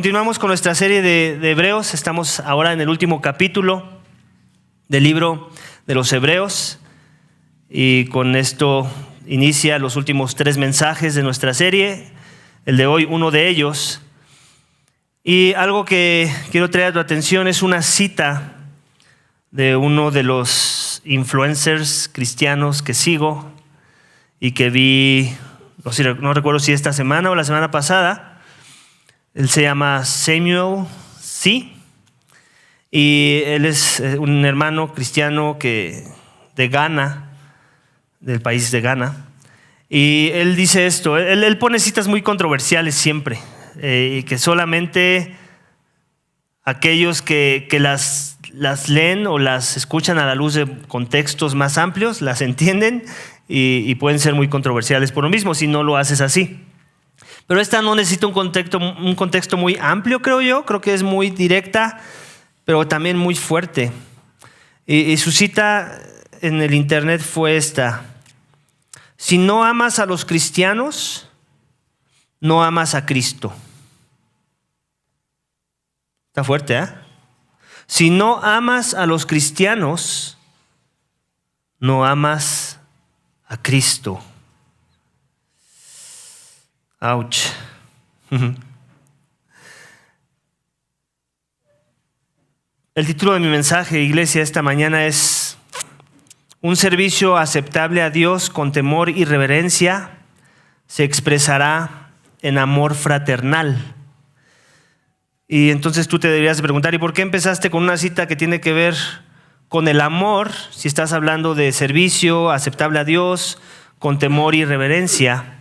Continuamos con nuestra serie de Hebreos. Estamos ahora en el último capítulo del libro de los Hebreos. Y con esto inicia los últimos 3 mensajes de nuestra serie. El de hoy, uno de ellos. Y algo que quiero traer a tu atención es una cita de uno de los influencers cristianos que sigo y que vi, no recuerdo si esta semana o la semana pasada. Él se llama Samuel C. Y él es un hermano cristiano de Ghana, del país de Ghana. Y él dice esto, él pone citas muy controversiales siempre, y que solamente aquellos que las leen o las escuchan a la luz de contextos más amplios, las entienden y pueden ser muy controversiales por lo mismo si no lo haces así. Pero esta no necesita un contexto muy amplio, creo yo. Creo que es muy directa, pero también muy fuerte. Y su cita en el internet fue esta: si no amas a los cristianos, no amas a Cristo. Está fuerte, ¿eh? Si no amas a los cristianos, no amas a Cristo. Ouch. El título de mi mensaje, iglesia, esta mañana es: un servicio aceptable a Dios con temor y reverencia se expresará en amor fraternal. Y entonces tú te deberías preguntar, ¿y por qué empezaste con una cita que tiene que ver con el amor si estás hablando de servicio aceptable a Dios con temor y reverencia?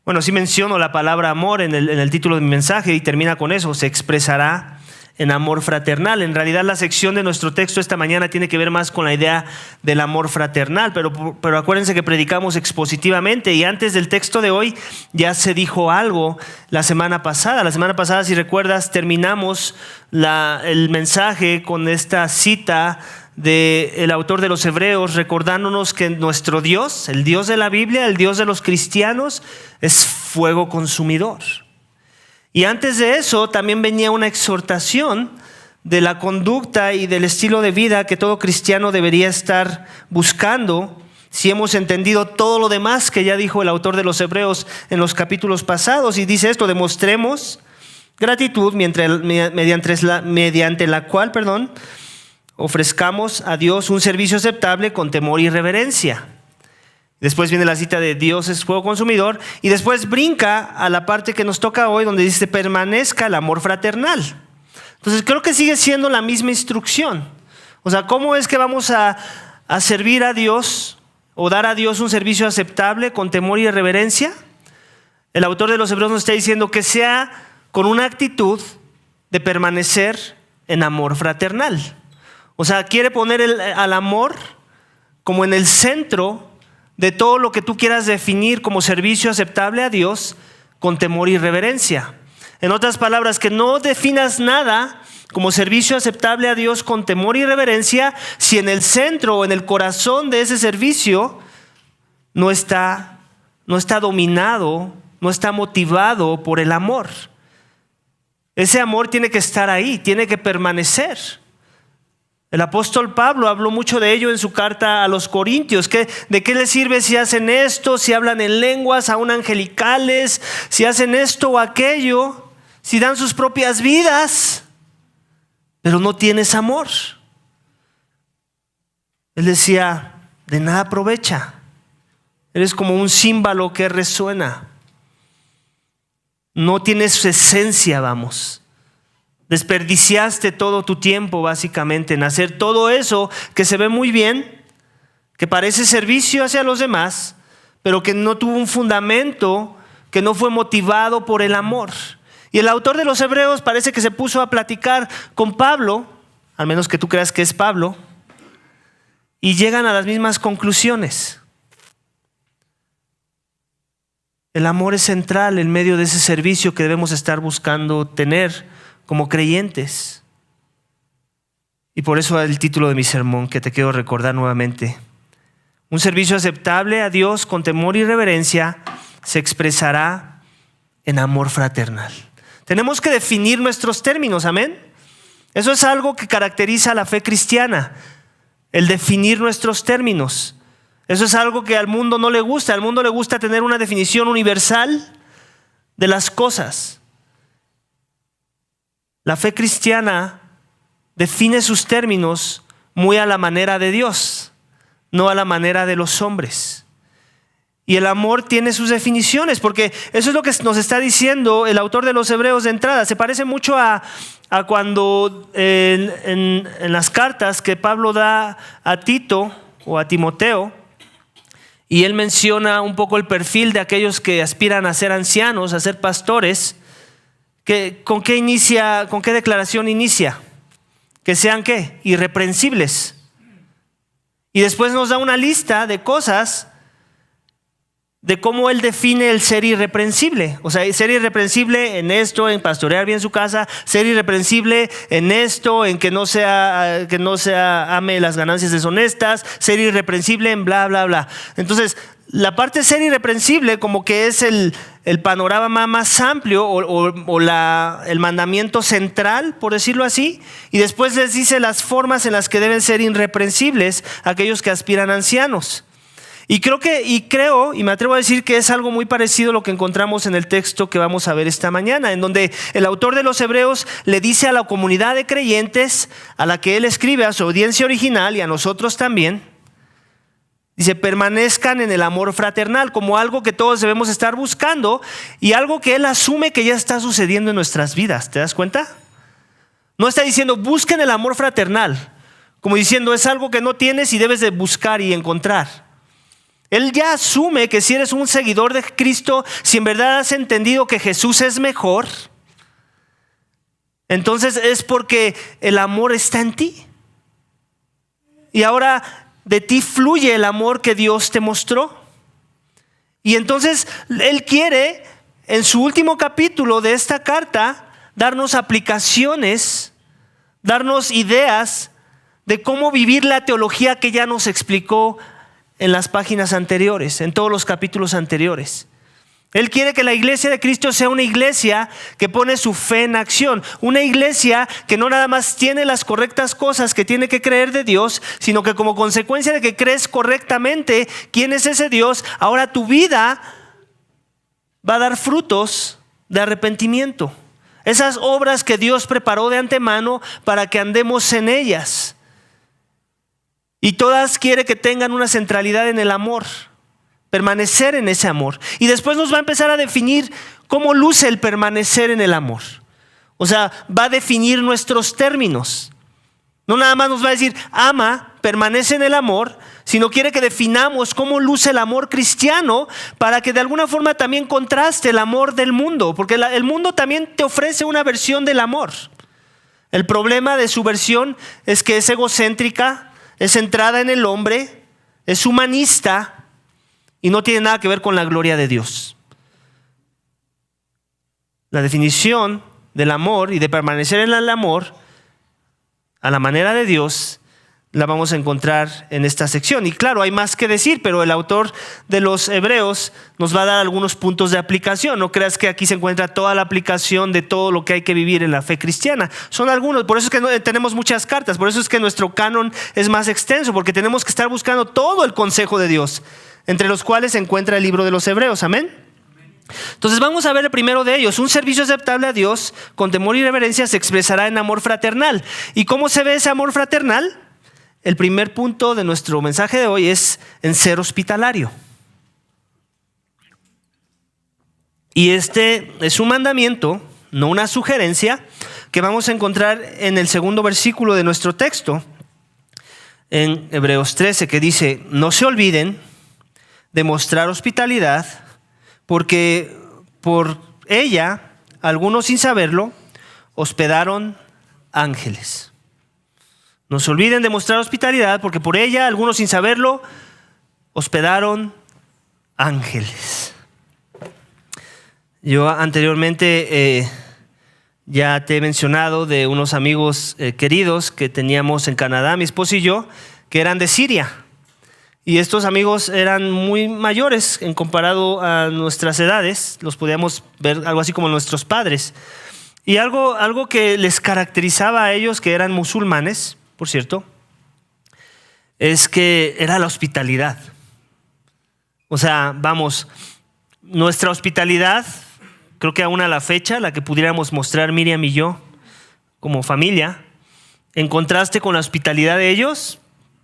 Bueno, sí menciono la palabra amor en el título de mi mensaje y termina con eso: se expresará en amor fraternal. En realidad la sección de nuestro texto esta mañana tiene que ver más con la idea del amor fraternal, pero acuérdense que predicamos expositivamente y antes del texto de hoy ya se dijo algo la semana pasada. La semana pasada, si recuerdas, terminamos el mensaje con esta cita del autor de los Hebreos, recordándonos que nuestro Dios, el Dios de la Biblia, el Dios de los cristianos, es fuego consumidor. Y antes de eso también venía una exhortación de la conducta y del estilo de vida que todo cristiano debería estar buscando, si hemos entendido todo lo demás que ya dijo el autor de los Hebreos en los capítulos pasados. Y dice esto: demostremos gratitud mediante la cual ofrezcamos a Dios un servicio aceptable con temor y reverencia. Después viene la cita de Dios es fuego consumidor y después brinca a la parte que nos toca hoy donde dice permanezca el amor fraternal. Entonces creo que sigue siendo la misma instrucción. O sea, ¿cómo es que vamos a servir a Dios o dar a Dios un servicio aceptable con temor y reverencia? El autor de los Hebreos nos está diciendo que sea con una actitud de permanecer en amor fraternal. O sea, quiere poner al amor como en el centro de todo lo que tú quieras definir como servicio aceptable a Dios con temor y reverencia. En otras palabras, que no definas nada como servicio aceptable a Dios con temor y reverencia si en el centro o en el corazón de ese servicio no está dominado, no está motivado por el amor. Ese amor tiene que estar ahí, tiene que permanecer. El apóstol Pablo habló mucho de ello en su carta a los Corintios. ¿De qué les sirve si hacen esto, si hablan en lenguas aún angelicales, si hacen esto o aquello, si dan sus propias vidas, pero no tienes amor? Él decía, de nada aprovecha. Eres como un címbalo que resuena. No tienes esencia, vamos. Desperdiciaste todo tu tiempo básicamente en hacer todo eso que se ve muy bien, que parece servicio hacia los demás, pero que no tuvo un fundamento, que no fue motivado por el amor. Y el autor de los Hebreos parece que se puso a platicar con Pablo, al menos que tú creas que es Pablo, y llegan a las mismas conclusiones. El amor es central en medio de ese servicio que debemos estar buscando tener como creyentes. Y por eso el título de mi sermón, que te quiero recordar nuevamente: un servicio aceptable a Dios con temor y reverencia se expresará en amor fraternal. Tenemos que definir nuestros términos, amén. Eso es algo que caracteriza a la fe cristiana, el definir nuestros términos. Eso es algo que al mundo no le gusta. Al mundo le gusta tener una definición universal de las cosas. La fe cristiana define sus términos muy a la manera de Dios, no a la manera de los hombres. Y el amor tiene sus definiciones, porque eso es lo que nos está diciendo el autor de los Hebreos de entrada. Se parece mucho a cuando en las cartas que Pablo da a Tito o a Timoteo, y él menciona un poco el perfil de aquellos que aspiran a ser ancianos, a ser pastores. ¿Con qué declaración inicia? Que sean ¿qué? Irreprensibles. Y después nos da una lista de cosas de cómo él define el ser irreprensible. O sea, ser irreprensible en esto, en pastorear bien su casa, ser irreprensible en esto, en que no ame las ganancias deshonestas, ser irreprensible en bla, bla, bla. Entonces, la parte de ser irreprensible como que es el panorama más amplio o el mandamiento central, por decirlo así, y después les dice las formas en las que deben ser irreprensibles aquellos que aspiran a ancianos. Y creo, y me atrevo a decir que es algo muy parecido a lo que encontramos en el texto que vamos a ver esta mañana, en donde el autor de los Hebreos le dice a la comunidad de creyentes a la que él escribe, a su audiencia original y a nosotros también, dice, permanezcan en el amor fraternal, como algo que todos debemos estar buscando y algo que él asume que ya está sucediendo en nuestras vidas. ¿Te das cuenta? No está diciendo busquen el amor fraternal, como diciendo es algo que no tienes y debes de buscar y encontrar. Él ya asume que si eres un seguidor de Cristo, si en verdad has entendido que Jesús es mejor, entonces es porque el amor está en ti. Y ahora de ti fluye el amor que Dios te mostró. Y entonces Él quiere, en su último capítulo de esta carta, darnos aplicaciones, darnos ideas de cómo vivir la teología que ya nos explicó en las páginas anteriores, en todos los capítulos anteriores. Él quiere que la iglesia de Cristo sea una iglesia que pone su fe en acción, una iglesia que no nada más tiene las correctas cosas que tiene que creer de Dios, sino que como consecuencia de que crees correctamente quién es ese Dios, ahora tu vida va a dar frutos de arrepentimiento. Esas obras que Dios preparó de antemano para que andemos en ellas. Y todas quiere que tengan una centralidad en el amor, permanecer en ese amor. Y después nos va a empezar a definir cómo luce el permanecer en el amor. O sea, va a definir nuestros términos. No nada más nos va a decir, ama, permanece en el amor, sino quiere que definamos cómo luce el amor cristiano para que de alguna forma también contraste el amor del mundo. Porque el mundo también te ofrece una versión del amor. El problema de su versión es que es egocéntrica, es centrada en el hombre, es humanista y no tiene nada que ver con la gloria de Dios. La definición del amor y de permanecer en el amor a la manera de Dios la vamos a encontrar en esta sección. Y claro, hay más que decir, pero el autor de los Hebreos nos va a dar algunos puntos de aplicación. No creas que aquí se encuentra toda la aplicación de todo lo que hay que vivir en la fe cristiana. Son algunos, por eso es que tenemos muchas cartas, por eso es que nuestro canon es más extenso, porque tenemos que estar buscando todo el consejo de Dios, entre los cuales se encuentra el libro de los Hebreos. Amén. Entonces vamos a ver el primero de ellos. Un servicio aceptable a Dios con temor y reverencia se expresará en amor fraternal. ¿Y cómo se ve ese amor fraternal? El primer punto de nuestro mensaje de hoy es en ser hospitalario. Y este es un mandamiento, no una sugerencia, que vamos a encontrar en el segundo versículo de nuestro texto, en Hebreos 13, que dice, no se olviden de mostrar hospitalidad, porque por ella, algunos sin saberlo, hospedaron ángeles. No se olviden de mostrar hospitalidad, porque por ella, algunos sin saberlo, hospedaron ángeles. Yo anteriormente ya te he mencionado de unos amigos queridos que teníamos en Canadá, mi esposo y yo, que eran de Siria. Y estos amigos eran muy mayores en comparado a nuestras edades, los podíamos ver algo así como nuestros padres. Y algo que les caracterizaba a ellos, que eran musulmanes, por cierto, es que era la hospitalidad. O sea, vamos, nuestra hospitalidad, creo que aún a la fecha, la que pudiéramos mostrar Miriam y yo como familia, en contraste con la hospitalidad de ellos,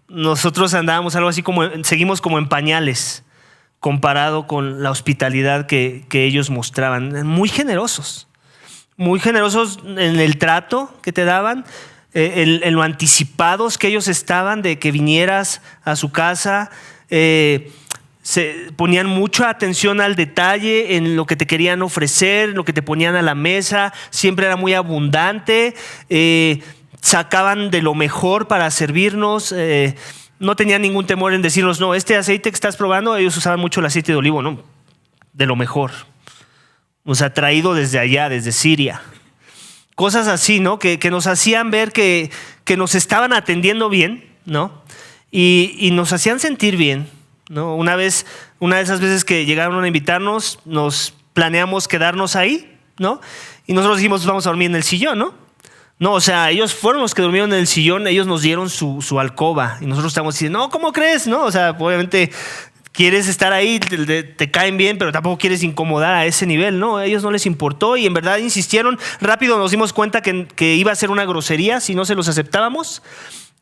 nosotros andábamos algo así como, seguimos como en pañales, comparado con la hospitalidad que ellos mostraban. Muy generosos en el trato que te daban, en lo anticipados que ellos estaban de que vinieras a su casa. Se ponían mucha atención al detalle en lo que te querían ofrecer, lo que te ponían a la mesa. Siempre era muy abundante. Sacaban de lo mejor para servirnos. No tenían ningún temor en decirnos, no, este aceite que estás probando, ellos usaban mucho el aceite de olivo, no, de lo mejor. O sea, traído desde allá, desde Siria. Cosas así, ¿no? Que nos hacían ver que nos estaban atendiendo bien, ¿no? Y nos hacían sentir bien, ¿no? Una de esas veces que llegaron a invitarnos, nos planeamos quedarnos ahí, ¿no? Y nosotros dijimos, vamos a dormir en el sillón, ¿no? No, o sea, ellos fueron los que durmieron en el sillón, ellos nos dieron su alcoba y nosotros estamos diciendo, no, ¿cómo crees? No, o sea, obviamente quieres estar ahí, te caen bien, pero tampoco quieres incomodar a ese nivel, ¿no? A ellos no les importó y en verdad insistieron. Rápido nos dimos cuenta que iba a ser una grosería si no se los aceptábamos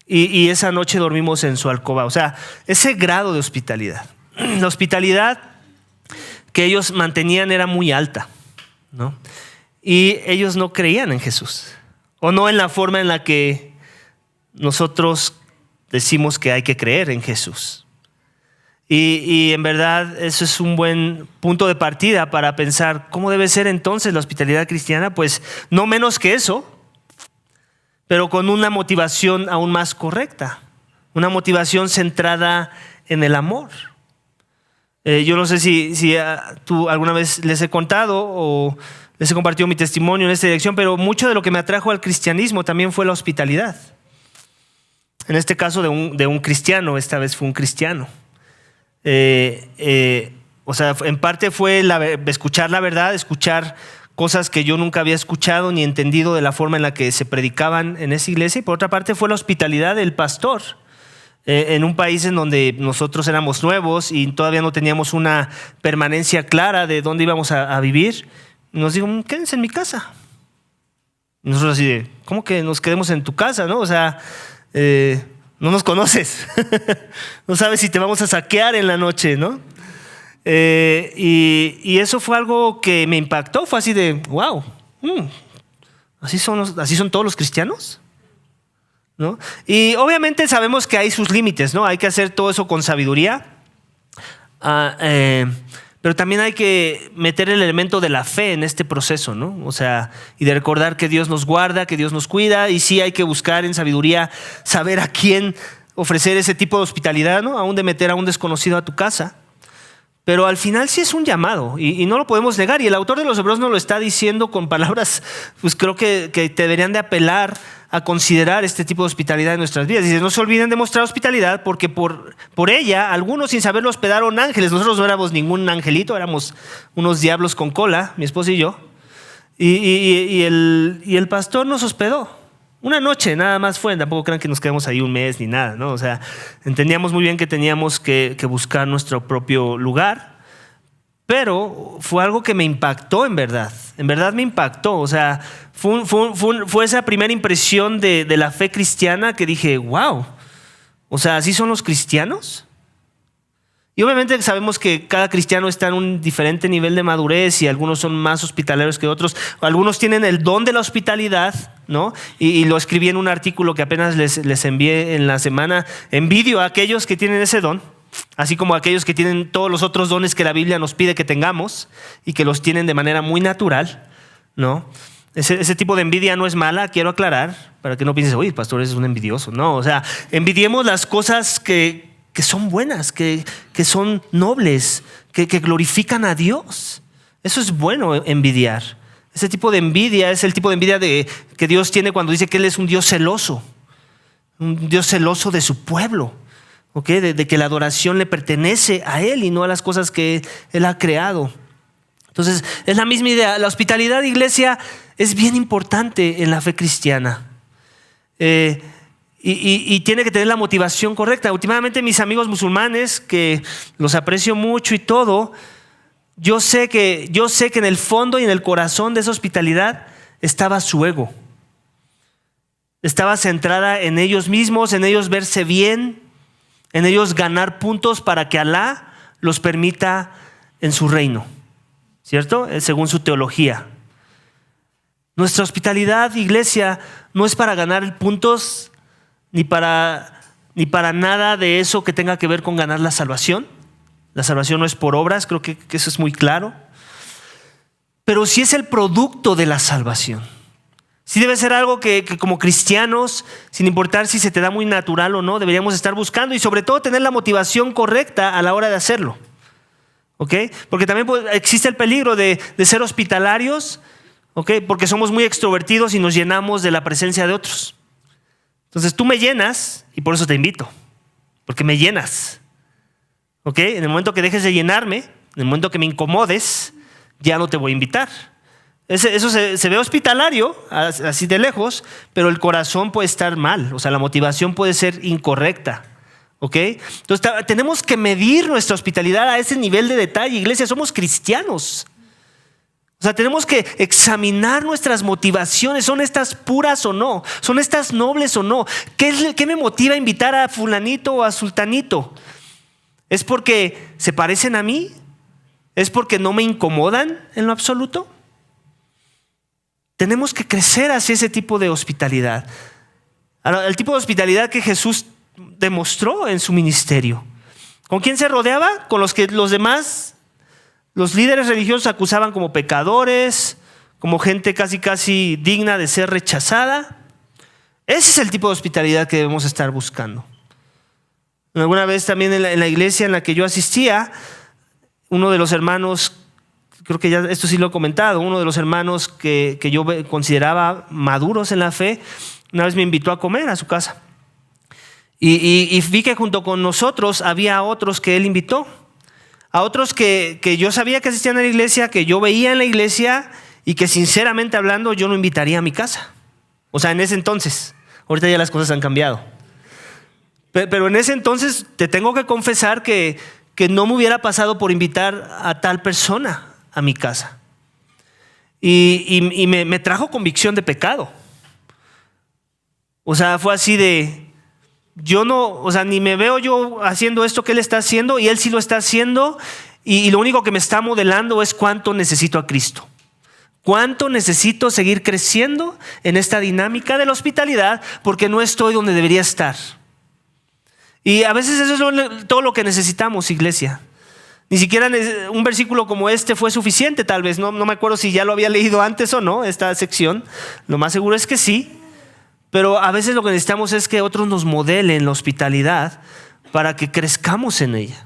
y esa noche dormimos en su alcoba. O sea, ese grado de hospitalidad. La hospitalidad que ellos mantenían era muy alta, ¿no? Y ellos no creían en Jesús. O no en la forma en la que nosotros decimos que hay que creer en Jesús. Y en verdad eso es un buen punto de partida para pensar cómo debe ser entonces la hospitalidad cristiana. Pues no menos que eso, pero con una motivación aún más correcta. Una motivación centrada en el amor. Yo no sé si tú alguna vez les he contado o les he compartido mi testimonio en esta dirección, pero mucho de lo que me atrajo al cristianismo también fue la hospitalidad. En este caso de un cristiano, esta vez fue un cristiano. O sea, en parte fue escuchar la verdad, escuchar cosas que yo nunca había escuchado ni entendido de la forma en la que se predicaban en esa iglesia. Y por otra parte fue la hospitalidad del pastor. En un país en donde nosotros éramos nuevos y todavía no teníamos una permanencia clara de dónde íbamos a vivir. Nos dijo, quédense en mi casa. Y nosotros así de, ¿cómo que nos quedemos en tu casa? ¿No? O sea, no nos conoces. No sabes si te vamos a saquear en la noche, ¿no? Y eso fue algo que me impactó. Fue así de, wow, ¿así son todos los cristianos? ¿No? Y obviamente sabemos que hay sus límites, ¿no? Hay que hacer todo eso con sabiduría. Pero también hay que meter el elemento de la fe en este proceso, ¿no? O sea, y de recordar que Dios nos guarda, que Dios nos cuida, y sí hay que buscar en sabiduría saber a quién ofrecer ese tipo de hospitalidad, ¿no? Aún de meter a un desconocido a tu casa. Pero al final sí es un llamado y no lo podemos negar. Y el autor de los Hebreos nos lo está diciendo con palabras, pues creo que te deberían de apelar a considerar este tipo de hospitalidad en nuestras vidas. Dice, no se olviden de mostrar hospitalidad porque por ella algunos sin saberlo hospedaron ángeles. Nosotros no éramos ningún angelito, éramos unos diablos con cola, mi esposa y yo. Y el pastor nos hospedó. Una noche nada más fue, tampoco crean que nos quedamos ahí un mes ni nada, ¿no? O sea, entendíamos muy bien que teníamos que buscar nuestro propio lugar, pero fue algo que me impactó en verdad me impactó. O sea, fue esa primera impresión de la fe cristiana que dije, wow, o sea, ¿así son los cristianos? Y obviamente sabemos que cada cristiano está en un diferente nivel de madurez y algunos son más hospitaleros que otros. Algunos tienen el don de la hospitalidad, ¿no? Y lo escribí en un artículo que apenas les envié en la semana. Envidio a aquellos que tienen ese don, así como a aquellos que tienen todos los otros dones que la Biblia nos pide que tengamos y que los tienen de manera muy natural, ¿no? Ese tipo de envidia no es mala, quiero aclarar, para que no pienses, oye, pastor, es un envidioso. No, o sea, envidiemos las cosas que son buenas, que son nobles, que glorifican a Dios. Eso es bueno, envidiar. Ese tipo de envidia es el tipo de envidia que Dios tiene cuando dice que Él es un Dios celoso de su pueblo, ¿okay? De que la adoración le pertenece a Él y no a las cosas que Él ha creado. Entonces, es la misma idea. La hospitalidad, iglesia, es bien importante en la fe cristiana. Y tiene que tener la motivación correcta. Últimamente mis amigos musulmanes, que los aprecio mucho y todo, yo sé que en el fondo y en el corazón de esa hospitalidad estaba su ego. Estaba centrada en ellos mismos, en ellos verse bien, en ellos ganar puntos para que Alá los permita en su reino, ¿cierto? Según su teología. Nuestra hospitalidad, iglesia, no es para ganar puntos ni para nada de eso que tenga que ver con ganar la salvación. La salvación no es por obras, creo que eso es muy claro. Pero sí es el producto de la salvación. Sí debe ser algo que como cristianos, sin importar si se te da muy natural o no, deberíamos estar buscando y sobre todo tener la motivación correcta a la hora de hacerlo. ¿Ok? Porque también existe el peligro de ser hospitalarios, ¿ok? Porque somos muy extrovertidos y nos llenamos de la presencia de otros. Entonces tú me llenas y por eso te invito, porque me llenas. ¿Ok? En el momento que dejes de llenarme, en el momento que me incomodes, ya no te voy a invitar. Eso se ve hospitalario, así de lejos, pero el corazón puede estar mal, o sea, la motivación puede ser incorrecta. ¿Ok? Entonces tenemos que medir nuestra hospitalidad a ese nivel de detalle. Iglesia, somos cristianos. O sea, tenemos que examinar nuestras motivaciones. ¿Son estas puras o no? ¿Son estas nobles o no? ¿Qué me motiva a invitar a fulanito o a sultanito? ¿Es porque se parecen a mí? ¿Es porque no me incomodan en lo absoluto? Tenemos que crecer hacia ese tipo de hospitalidad. El tipo de hospitalidad que Jesús demostró en su ministerio. ¿Con quién se rodeaba? Con los que los demás, los líderes religiosos, acusaban como pecadores, como gente casi digna de ser rechazada. Ese es el tipo de hospitalidad que debemos estar buscando. Alguna vez también en la iglesia en la que yo asistía, uno de los hermanos, creo que ya esto sí lo he comentado, uno de los hermanos que yo consideraba maduros en la fe, una vez me invitó a comer a su casa. Y vi que junto con nosotros había otros que él invitó, a otros que yo sabía que asistían a la iglesia, que yo veía en la iglesia y que sinceramente hablando yo no invitaría a mi casa. O sea, en ese entonces, ahorita ya las cosas han cambiado. Pero en ese entonces te tengo que confesar que no me hubiera pasado por invitar a tal persona a mi casa. Y me trajo convicción de pecado. O sea, fue así de... Yo no, o sea, ni me veo yo haciendo esto que él está haciendo y él sí lo está haciendo y lo único que me está modelando es cuánto necesito a Cristo. Cuánto necesito seguir creciendo en esta dinámica de la hospitalidad porque no estoy donde debería estar. Y a veces eso es todo lo que necesitamos, iglesia. Ni siquiera un versículo como este fue suficiente, tal vez. No me acuerdo si ya lo había leído antes o no, esta sección. Lo más seguro es que sí. Pero a veces lo que necesitamos es que otros nos modelen la hospitalidad para que crezcamos en ella.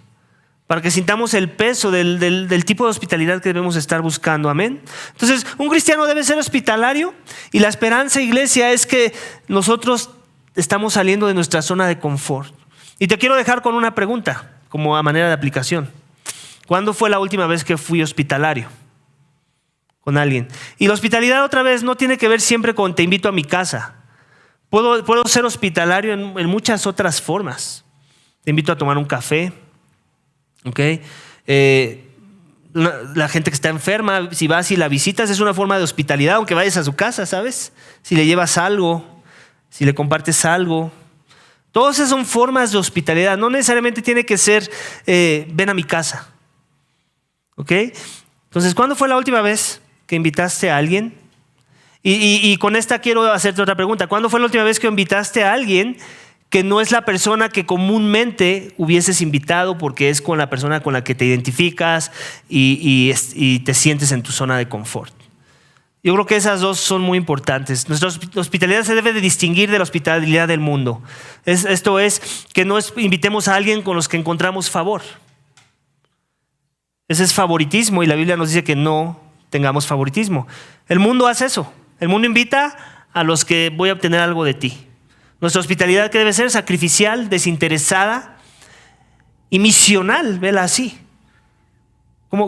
Para que sintamos el peso del tipo de hospitalidad que debemos estar buscando. Amén. Entonces, un cristiano debe ser hospitalario y la esperanza, iglesia, es que nosotros estamos saliendo de nuestra zona de confort. Y te quiero dejar con una pregunta, como a manera de aplicación. ¿Cuándo fue la última vez que fui hospitalario con alguien? Y la hospitalidad otra vez no tiene que ver siempre con te invito a mi casa. Puedo ser hospitalario en muchas otras formas. Te invito a tomar un café. ¿Okay? La gente que está enferma, si vas y la visitas, es una forma de hospitalidad, aunque vayas a su casa, ¿sabes? Si le llevas algo, si le compartes algo. Todas esas son formas de hospitalidad. No necesariamente tiene que ser ven a mi casa. ¿Ok? Entonces, ¿cuándo fue la última vez que invitaste a alguien? Y con esta quiero hacerte otra pregunta. ¿Cuándo fue la última vez que invitaste a alguien que no es la persona que comúnmente hubieses invitado porque es con la persona con la que te identificas y te sientes en tu zona de confort? Yo creo que esas dos son muy importantes. Nuestra hospitalidad se debe de distinguir de la hospitalidad del mundo. Esto es que no invitemos a alguien con los que encontramos favor. Ese es favoritismo y la Biblia nos dice que no tengamos favoritismo. El mundo hace eso. El mundo invita a los que voy a obtener algo de ti. Nuestra hospitalidad que debe ser sacrificial, desinteresada y misional, vela así.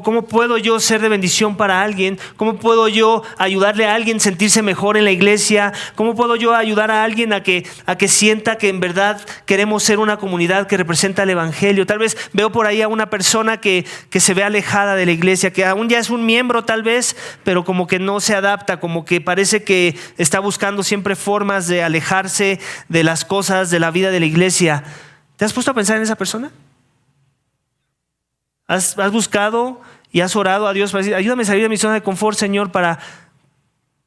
¿Cómo puedo yo ser de bendición para alguien? ¿Cómo puedo yo ayudarle a alguien a sentirse mejor en la iglesia? ¿Cómo puedo yo ayudar a alguien a que sienta que en verdad queremos ser una comunidad que representa el evangelio? Tal vez veo por ahí a una persona que se ve alejada de la iglesia, que aún ya es un miembro tal vez, pero como que no se adapta, como que parece que está buscando siempre formas de alejarse de las cosas, de la vida de la iglesia. ¿Te has puesto a pensar en esa persona? ¿Has buscado y has orado a Dios para decir, ayúdame a salir de mi zona de confort, Señor, para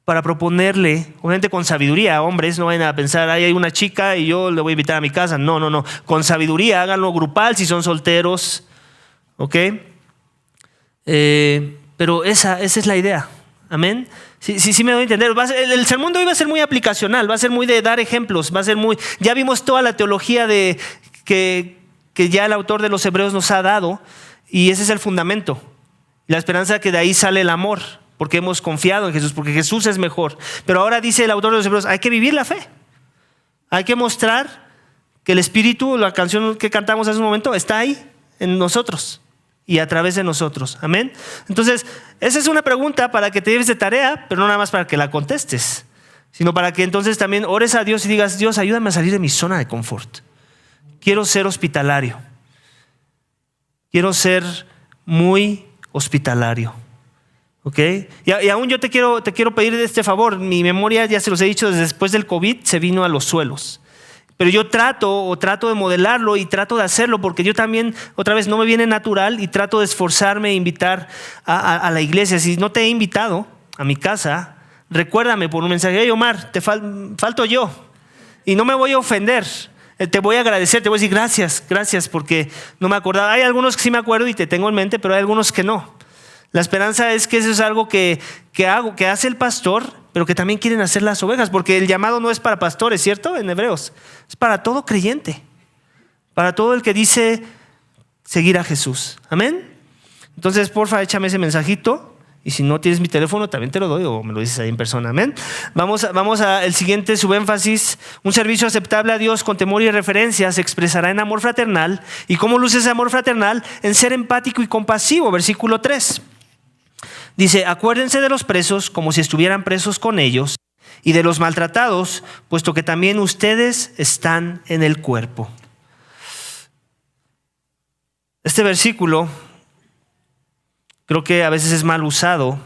proponerle, obviamente con sabiduría, hombres, no vayan a pensar, hay una chica y yo le voy a invitar a mi casa? No, con sabiduría, háganlo grupal si son solteros, ¿ok? Pero esa es la idea, amén. Sí me doy a entender. El sermón de hoy va a ser muy aplicacional, va a ser muy de dar ejemplos, va a ser muy, ya vimos toda la teología de que ya el autor de los Hebreos nos ha dado. Y ese es el fundamento. La esperanza que de ahí sale el amor, porque hemos confiado en Jesús, porque Jesús es mejor. Pero ahora dice el autor de los Hebreos, hay que vivir la fe. Hay que mostrar que el Espíritu, la canción que cantamos hace un momento, está ahí en nosotros y a través de nosotros. Amén. Entonces, esa es una pregunta para que te lleves de tarea, pero no nada más para que la contestes, sino para que entonces también ores a Dios y digas, Dios, ayúdame a salir de mi zona de confort. Quiero ser hospitalario. Quiero ser muy hospitalario, ¿ok? Y aún yo te quiero pedir de este favor. Mi memoria, ya se los he dicho, desde después del COVID se vino a los suelos. Pero yo trato de modelarlo y trato de hacerlo porque yo también, otra vez, no me viene natural y trato de esforzarme e invitar a la iglesia. Si no te he invitado a mi casa, recuérdame por un mensaje. Hey, Omar, falto yo y no me voy a ofender. Te voy a agradecer, te voy a decir gracias porque no me acordaba. Hay algunos que sí me acuerdo y te tengo en mente, pero hay algunos que no. La esperanza es que eso es algo que hace el pastor, pero que también quieren hacer las ovejas, porque el llamado no es para pastores, ¿cierto? En Hebreos, es para todo creyente, para todo el que dice seguir a Jesús. Amén. Entonces, porfa, échame ese mensajito. Y si no tienes mi teléfono, también te lo doy o me lo dices ahí en persona. Amén. Vamos a el siguiente subénfasis. Un servicio aceptable a Dios con temor y reverencia se expresará en amor fraternal. ¿Y cómo luce ese amor fraternal? En ser empático y compasivo. Versículo 3. Dice, acuérdense de los presos como si estuvieran presos con ellos y de los maltratados, puesto que también ustedes están en el cuerpo. Este versículo creo que a veces es mal usado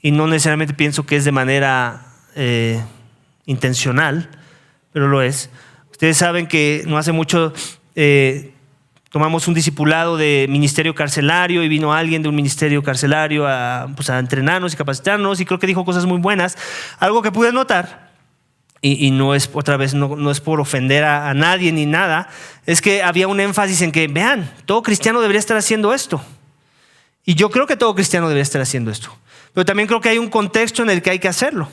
y no necesariamente pienso que es de manera intencional, pero lo es. Ustedes saben que no hace mucho tomamos un discipulado de ministerio carcelario y vino alguien de un ministerio carcelario a entrenarnos y capacitarnos y creo que dijo cosas muy buenas. Algo que pude notar, y no es, otra vez, no es por ofender a nadie ni nada, es que había un énfasis en que, vean, todo cristiano debería estar haciendo esto. Y yo creo que todo cristiano debería estar haciendo esto. Pero también creo que hay un contexto en el que hay que hacerlo.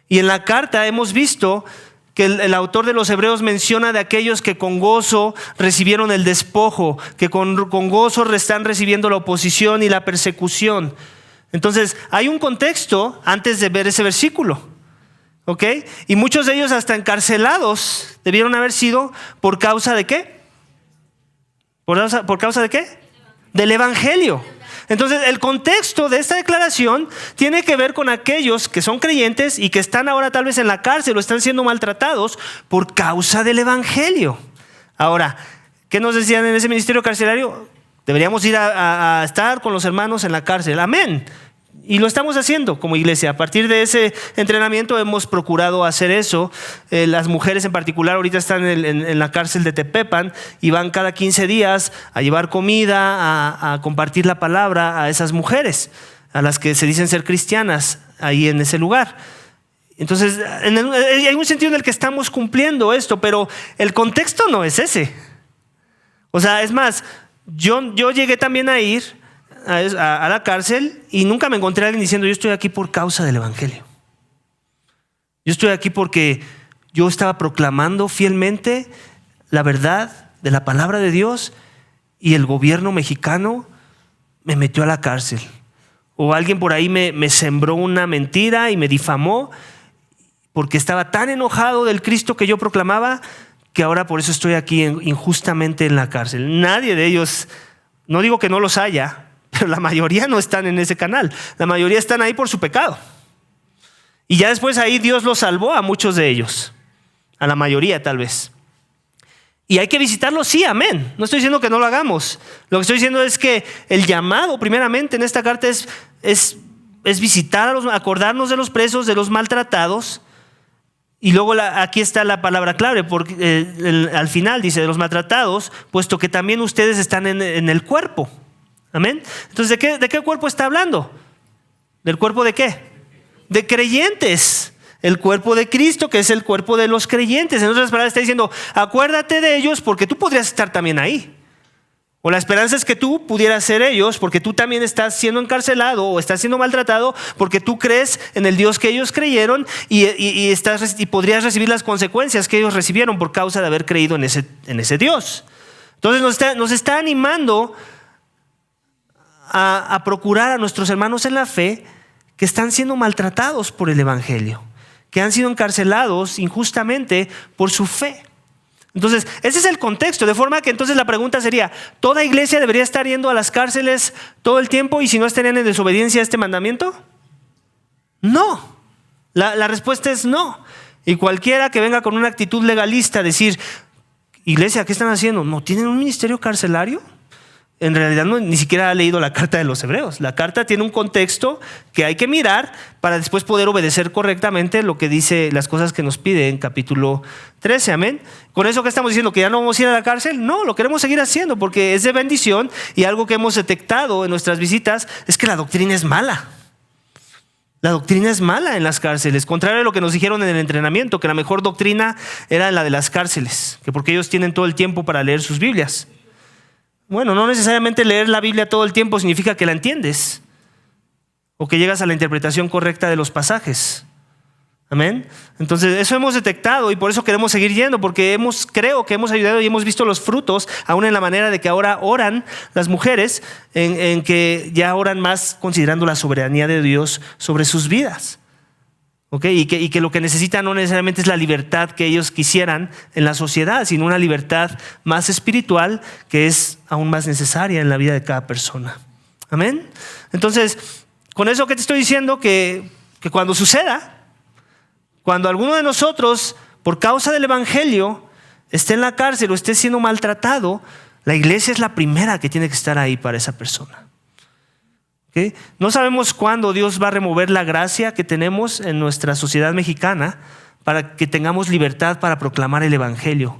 Y en la carta hemos visto que el autor de los Hebreos menciona de aquellos que con gozo recibieron el despojo, que con gozo están recibiendo la oposición y la persecución. Entonces, hay un contexto antes de ver ese versículo. ¿Ok? Y muchos de ellos hasta encarcelados debieron haber sido por causa de ¿qué? ¿Por causa de qué? Del evangelio. Entonces, el contexto de esta declaración tiene que ver con aquellos que son creyentes y que están ahora tal vez en la cárcel o están siendo maltratados por causa del evangelio. Ahora, ¿qué nos decían en ese ministerio carcelario? Deberíamos ir a estar con los hermanos en la cárcel. Amén. Y lo estamos haciendo como iglesia. A partir de ese entrenamiento hemos procurado hacer eso. Las mujeres en particular ahorita están en la cárcel de Tepepan y van cada 15 días a llevar comida, a compartir la palabra a esas mujeres, a las que se dicen ser cristianas ahí en ese lugar. Entonces, hay un sentido en el que estamos cumpliendo esto, pero el contexto no es ese. O sea, es más, yo llegué también a ir a la cárcel y nunca me encontré a alguien diciendo yo estoy aquí por causa del evangelio. Yo estoy aquí porque yo estaba proclamando fielmente la verdad de la palabra de Dios y el gobierno mexicano me metió a la cárcel. O alguien por ahí me sembró una mentira y me difamó porque estaba tan enojado del Cristo que yo proclamaba que ahora por eso estoy aquí injustamente en la cárcel. Nadie de ellos, no digo que no los haya, pero la mayoría no están en ese canal. La mayoría están ahí por su pecado. Y ya después ahí Dios los salvó a muchos de ellos, a la mayoría tal vez. Y hay que visitarlos, sí, amén. No estoy diciendo que no lo hagamos. Lo que estoy diciendo es que el llamado primeramente en esta carta es visitar, acordarnos de los presos, de los maltratados. Y luego aquí está la palabra clave, porque al final dice de los maltratados, puesto que también ustedes están en el cuerpo. Amén. Entonces, ¿de qué cuerpo está hablando? ¿Del cuerpo de qué? De creyentes. El cuerpo de Cristo, que es el cuerpo de los creyentes. En otras palabras está diciendo, acuérdate de ellos porque tú podrías estar también ahí. O la esperanza es que tú pudieras ser ellos porque tú también estás siendo encarcelado o estás siendo maltratado porque tú crees en el Dios que ellos creyeron y podrías recibir las consecuencias que ellos recibieron por causa de haber creído en ese Dios. Entonces nos está animando a procurar a nuestros hermanos en la fe que están siendo maltratados por el evangelio, que han sido encarcelados injustamente por su fe. Entonces, ese es el contexto, de forma que entonces la pregunta sería, ¿toda iglesia debería estar yendo a las cárceles todo el tiempo y si no estarían en desobediencia a este mandamiento? No. La respuesta es no. Y cualquiera que venga con una actitud legalista, decir, iglesia, ¿qué están haciendo? ¿No tienen un ministerio carcelario? En realidad ni siquiera ha leído la carta de los hebreos. La carta tiene un contexto que hay que mirar para después poder obedecer correctamente lo que dice, las cosas que nos pide en capítulo 13, amén. Con eso que estamos diciendo, que ya no vamos a ir a la cárcel, no, lo queremos seguir haciendo porque es de bendición y algo que hemos detectado en nuestras visitas es que la doctrina es mala. La doctrina es mala en las cárceles, contrario a lo que nos dijeron en el entrenamiento, que la mejor doctrina era la de las cárceles, que porque ellos tienen todo el tiempo para leer sus Biblias. Bueno, no necesariamente leer la Biblia todo el tiempo significa que la entiendes o que llegas a la interpretación correcta de los pasajes. Amén. Entonces eso hemos detectado y por eso queremos seguir yendo, porque creo que hemos ayudado y hemos visto los frutos, aún en la manera de que ahora oran las mujeres, en que ya oran más considerando la soberanía de Dios sobre sus vidas. ¿Okay? Y que lo que necesitan no necesariamente es la libertad que ellos quisieran en la sociedad, sino una libertad más espiritual que es aún más necesaria en la vida de cada persona. Amén. Entonces, con eso que te estoy diciendo, que cuando suceda, cuando alguno de nosotros, por causa del evangelio, esté en la cárcel o esté siendo maltratado, la iglesia es la primera que tiene que estar ahí para esa persona. ¿Okay? No sabemos cuándo Dios va a remover la gracia que tenemos en nuestra sociedad mexicana para que tengamos libertad para proclamar el evangelio.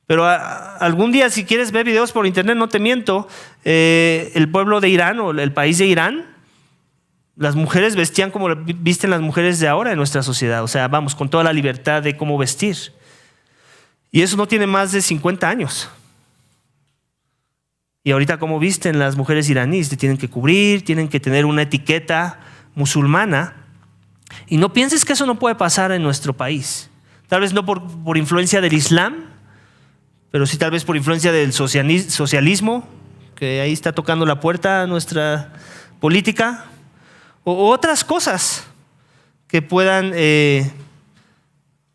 Pero algún día, si quieres ver videos por internet, no te miento, el pueblo de Irán o el país de Irán, las mujeres vestían como visten las mujeres de ahora en nuestra sociedad. O sea, vamos, con toda la libertad de cómo vestir. Y eso no tiene más de 50 años. Y ahorita como visten las mujeres iraníes, te tienen que cubrir, tienen que tener una etiqueta musulmana. Y no pienses que eso no puede pasar en nuestro país. Tal vez no por influencia del Islam, pero sí tal vez por influencia del socialismo, que ahí está tocando la puerta a nuestra política, o otras cosas que puedan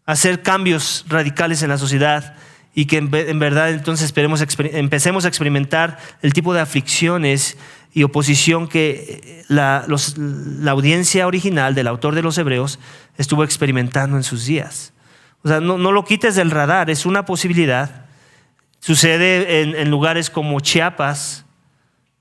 hacer cambios radicales en la sociedad. Y que en verdad entonces empecemos a experimentar el tipo de aflicciones y oposición que la audiencia original del autor de los Hebreos estuvo experimentando en sus días. O sea, no lo quites del radar, es una posibilidad. Sucede en lugares como Chiapas.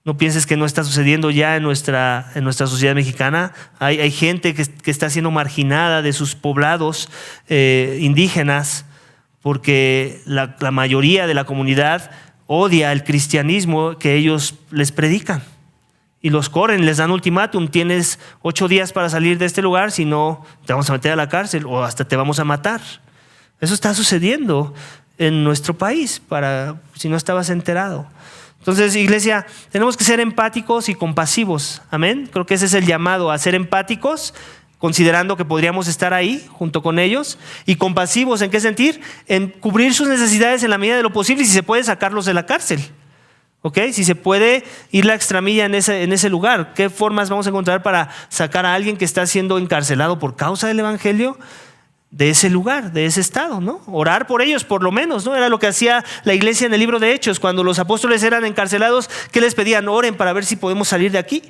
No pienses que no está sucediendo ya en nuestra sociedad mexicana. Hay gente que está siendo marginada de sus poblados indígenas, porque la mayoría de la comunidad odia el cristianismo que ellos les predican. Y los corren, les dan ultimátum, tienes 8 días para salir de este lugar, si no te vamos a meter a la cárcel o hasta te vamos a matar. Eso está sucediendo en nuestro país, si no estabas enterado. Entonces, iglesia, tenemos que ser empáticos y compasivos. Amén. Creo que ese es el llamado, a ser empáticos, considerando que podríamos estar ahí junto con ellos, y compasivos, ¿en qué sentir? En cubrir sus necesidades en la medida de lo posible y si se puede sacarlos de la cárcel. ¿Okay? Si se puede ir la extramilla en ese lugar. ¿Qué formas vamos a encontrar para sacar a alguien que está siendo encarcelado por causa del evangelio? de ese lugar, de ese estado, ¿no? Orar por ellos por lo menos, ¿no? Era lo que hacía la iglesia en el libro de Hechos. Cuando los apóstoles eran encarcelados, ¿qué les pedían? Oren para ver si podemos salir de aquí,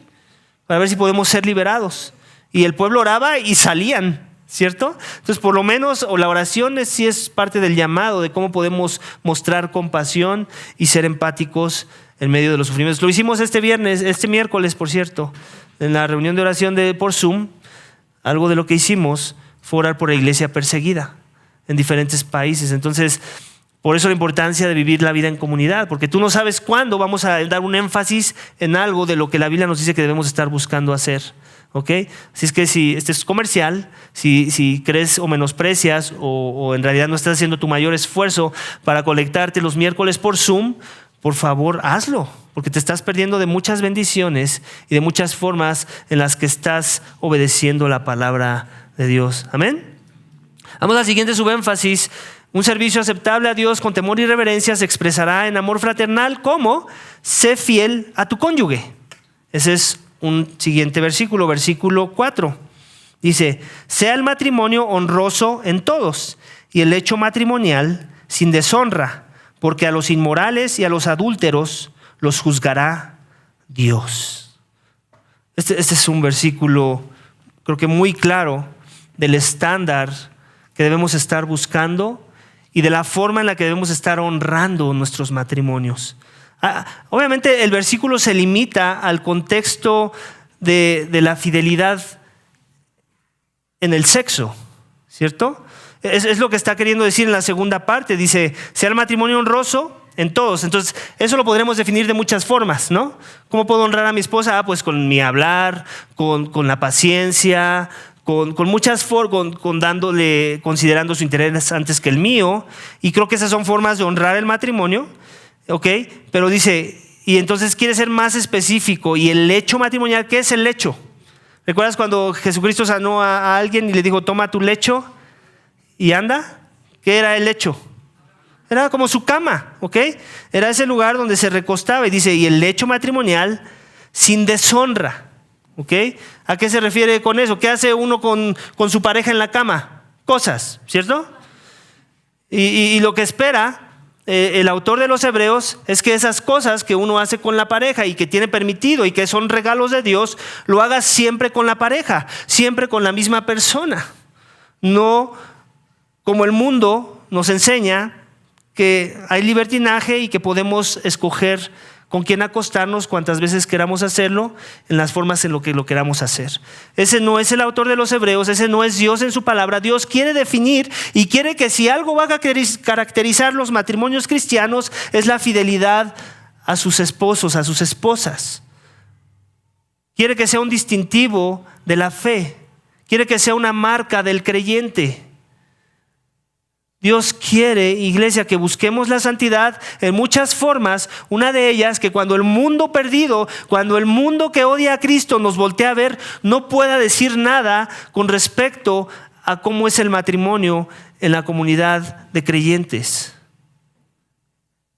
para ver si podemos ser liberados. Y el pueblo oraba y salían, ¿cierto? Entonces, por lo menos, o la oración sí es parte del llamado de cómo podemos mostrar compasión y ser empáticos en medio de los sufrimientos. Lo hicimos este miércoles, por cierto, en la reunión de oración por Zoom. Algo de lo que hicimos fue orar por la iglesia perseguida en diferentes países. Entonces, por eso la importancia de vivir la vida en comunidad, porque tú no sabes cuándo vamos a dar un énfasis en algo de lo que la Biblia nos dice que debemos estar buscando hacer. ¿Ok? Así es que si este es comercial, si crees o menosprecias o en realidad no estás haciendo tu mayor esfuerzo para conectarte los miércoles por Zoom, por favor, hazlo, porque te estás perdiendo de muchas bendiciones y de muchas formas en las que estás obedeciendo la palabra de Dios. Amén. Vamos al siguiente subénfasis. Un servicio aceptable a Dios con temor y reverencia se expresará en amor fraternal como sé fiel a tu cónyuge. Ese es un siguiente versículo, versículo 4. Dice, sea el matrimonio honroso en todos y el hecho matrimonial sin deshonra, porque a los inmorales y a los adúlteros los juzgará Dios. Este es un versículo, creo que muy claro, del estándar que debemos estar buscando y de la forma en la que debemos estar honrando nuestros matrimonios. Obviamente el versículo se limita al contexto de la fidelidad en el sexo, ¿cierto? Es lo que está queriendo decir en la segunda parte. Dice, sea el matrimonio honroso en todos. Entonces, eso lo podremos definir de muchas formas, ¿no? ¿Cómo puedo honrar a mi esposa? Pues con mi hablar, con la paciencia, con muchas formas, considerando su interés antes que el mío. Y creo que esas son formas de honrar el matrimonio, ¿ok? Pero dice, y entonces quiere ser más específico. ¿Y el lecho matrimonial? ¿Qué es el lecho? ¿Recuerdas cuando Jesucristo sanó a alguien y le dijo, toma tu lecho y anda? ¿Qué era el lecho? Era como su cama, ¿ok? Era ese lugar donde se recostaba. Y dice, y el lecho matrimonial sin deshonra, ¿ok? ¿A qué se refiere con eso? ¿Qué hace uno con su pareja en la cama? Cosas, ¿cierto? Y lo que espera el autor de los Hebreos es que esas cosas que uno hace con la pareja y que tiene permitido y que son regalos de Dios, lo haga siempre con la pareja, siempre con la misma persona. No como el mundo nos enseña que hay libertinaje y que podemos escoger con quién acostarnos cuantas veces queramos hacerlo, en las formas en lo que lo queramos hacer. Ese no es el autor de los Hebreos, ese no es Dios en su palabra. Dios quiere definir y quiere que si algo va a caracterizar los matrimonios cristianos es la fidelidad a sus esposos, a sus esposas. Quiere que sea un distintivo de la fe, quiere que sea una marca del creyente. Dios quiere, iglesia, que busquemos la santidad en muchas formas. Una de ellas, que cuando el mundo perdido, cuando el mundo que odia a Cristo nos voltea a ver, no pueda decir nada con respecto a cómo es el matrimonio en la comunidad de creyentes.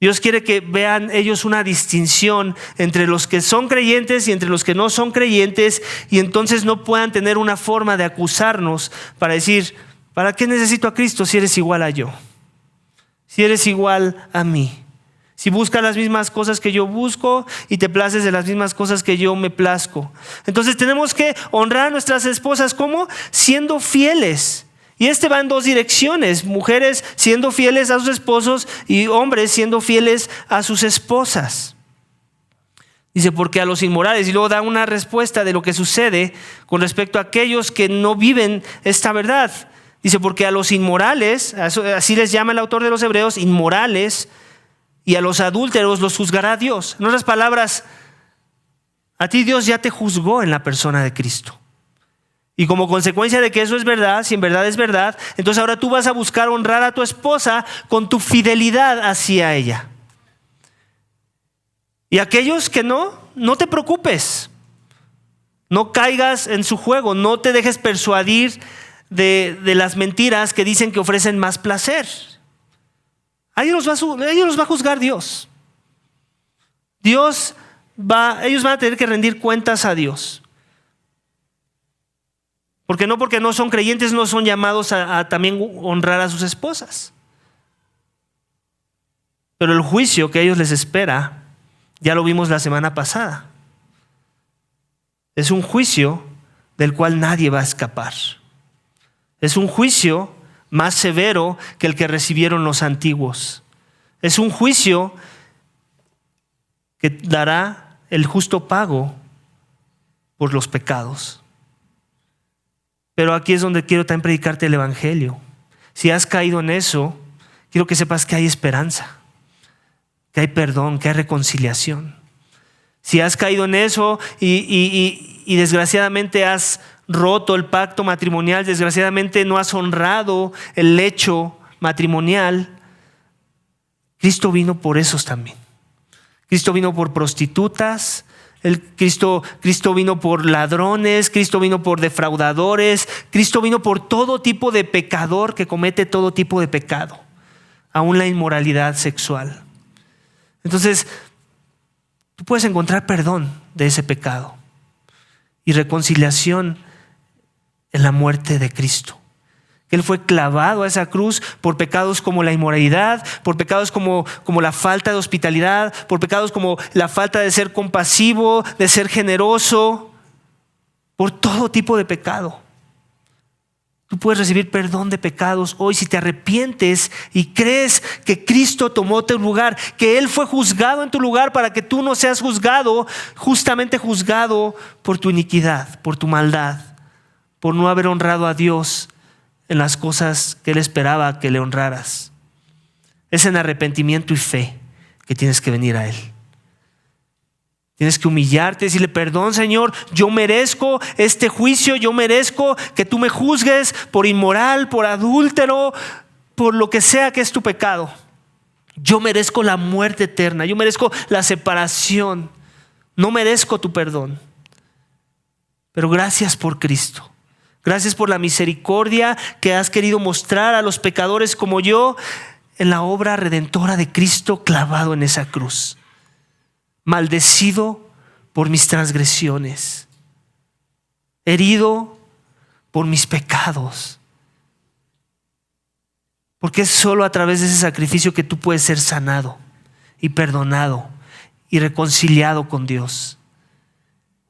Dios quiere que vean ellos una distinción entre los que son creyentes y entre los que no son creyentes, y entonces no puedan tener una forma de acusarnos para decir, ¿para qué necesito a Cristo si eres igual a yo? Si eres igual a mí. Si buscas las mismas cosas que yo busco y te places de las mismas cosas que yo me plazco. Entonces tenemos que honrar a nuestras esposas. ¿Cómo? Siendo fieles. Y va en dos direcciones. Mujeres siendo fieles a sus esposos y hombres siendo fieles a sus esposas. Dice, porque a los inmorales, y luego da una respuesta de lo que sucede con respecto a aquellos que no viven esta verdad. Dice, porque a los inmorales, así les llama el autor de los Hebreos, inmorales, y a los adúlteros los juzgará Dios. En otras palabras, a ti Dios ya te juzgó en la persona de Cristo. Y como consecuencia de que eso es verdad, si en verdad es verdad, entonces ahora tú vas a buscar honrar a tu esposa con tu fidelidad hacia ella. Y aquellos que no te preocupes. No caigas en su juego, no te dejes persuadir de las mentiras que dicen que ofrecen más placer. A ellos los va a juzgar Dios. Ellos van a tener que rendir cuentas a Dios. Porque no son creyentes, no son llamados a también honrar a sus esposas. Pero el juicio que a ellos les espera, ya lo vimos la semana pasada. Es un juicio del cual nadie va a escapar. Es un juicio más severo que el que recibieron los antiguos. Es un juicio que dará el justo pago por los pecados. Pero aquí es donde quiero también predicarte el evangelio. Si has caído en eso, quiero que sepas que hay esperanza, que hay perdón, que hay reconciliación. Si has caído en eso y desgraciadamente has roto el pacto matrimonial, desgraciadamente no has honrado el lecho matrimonial, Cristo vino por esos también. Cristo vino por prostitutas, Cristo vino por ladrones, Cristo vino por defraudadores, Cristo vino por todo tipo de pecador que comete todo tipo de pecado, aún la inmoralidad sexual. Entonces, tú puedes encontrar perdón de ese pecado y reconciliación en la muerte de Cristo. Él fue clavado a esa cruz por pecados como la inmoralidad, por pecados como la falta de hospitalidad, por pecados como la falta de ser compasivo, de ser generoso, por todo tipo de pecado. Tú puedes recibir perdón de pecados hoy si te arrepientes y crees que Cristo tomó tu lugar, que Él fue juzgado en tu lugar para que tú no seas juzgado, justamente juzgado por tu iniquidad, por tu maldad, por no haber honrado a Dios en las cosas que Él esperaba que le honraras. Es en arrepentimiento y fe que tienes que venir a Él. Tienes que humillarte y decirle: perdón, Señor, yo merezco este juicio, yo merezco que tú me juzgues por inmoral, por adúltero, por lo que sea que es tu pecado. Yo merezco la muerte eterna, yo merezco la separación, no merezco tu perdón. Pero gracias por Cristo. Gracias por la misericordia que has querido mostrar a los pecadores como yo en la obra redentora de Cristo clavado en esa cruz. Maldecido por mis transgresiones, herido por mis pecados. Porque es solo a través de ese sacrificio que tú puedes ser sanado y perdonado y reconciliado con Dios.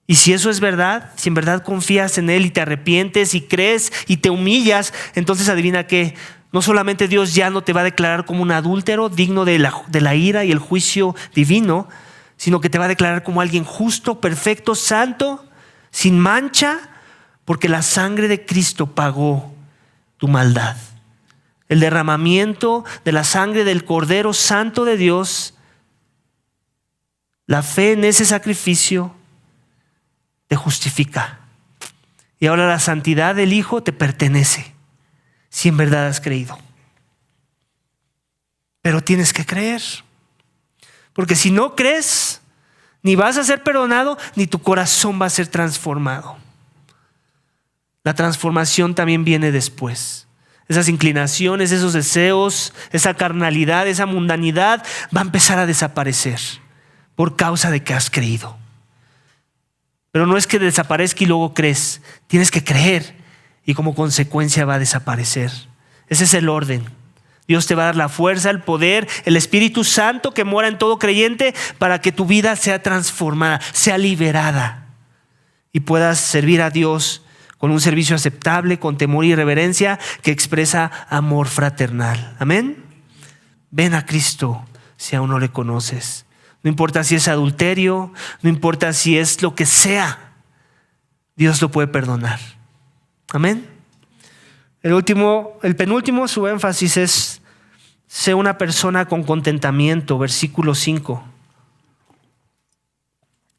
Y si eso es verdad, si en verdad confías en Él y te arrepientes y crees y te humillas, entonces adivina que no solamente Dios ya no te va a declarar como un adúltero digno de la ira y el juicio divino, sino que te va a declarar como alguien justo, perfecto, santo, sin mancha, porque la sangre de Cristo pagó tu maldad. El derramamiento de la sangre del Cordero Santo de Dios, la fe en ese sacrificio te justifica. Y ahora la santidad del Hijo te pertenece, si en verdad has creído. Pero tienes que creer. Porque si no crees, ni vas a ser perdonado, ni tu corazón va a ser transformado. La transformación también viene después. Esas inclinaciones, esos deseos, esa carnalidad, esa mundanidad va a empezar a desaparecer por causa de que has creído. Pero no es que desaparezca y luego crees. Tienes que creer y como consecuencia va a desaparecer. Ese es el orden. Dios te va a dar la fuerza, el poder, el Espíritu Santo que mora en todo creyente para que tu vida sea transformada, sea liberada y puedas servir a Dios con un servicio aceptable, con temor y reverencia que expresa amor fraternal. Amén. Ven a Cristo si aún no le conoces. No importa si es adulterio, no importa si es lo que sea, Dios lo puede perdonar. Amén. El penúltimo, su énfasis es: sé una persona con contentamiento, versículo 5.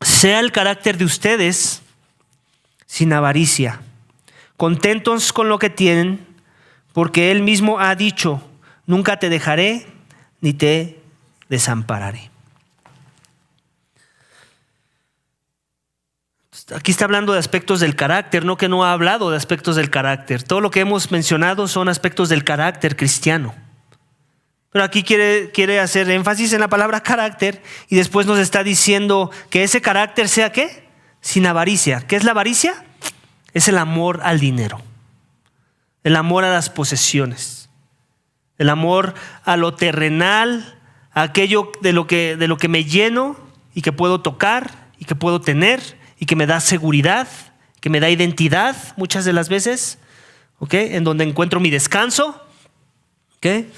Sea el carácter de ustedes sin avaricia, contentos con lo que tienen, porque Él mismo ha dicho: nunca te dejaré ni te desampararé. Aquí está hablando de aspectos del carácter, no que no ha hablado de aspectos del carácter. Todo lo que hemos mencionado son aspectos del carácter cristiano. Pero aquí quiere hacer énfasis en la palabra carácter y después nos está diciendo que ese carácter sea ¿qué? Sin avaricia. ¿Qué es la avaricia? es el amor al dinero, el amor a las posesiones, el amor a lo terrenal, a aquello de lo que me lleno y que puedo tocar y que puedo tener y que me da seguridad, que me da identidad muchas de las veces, ¿okay? En donde encuentro mi descanso. ¿Okay?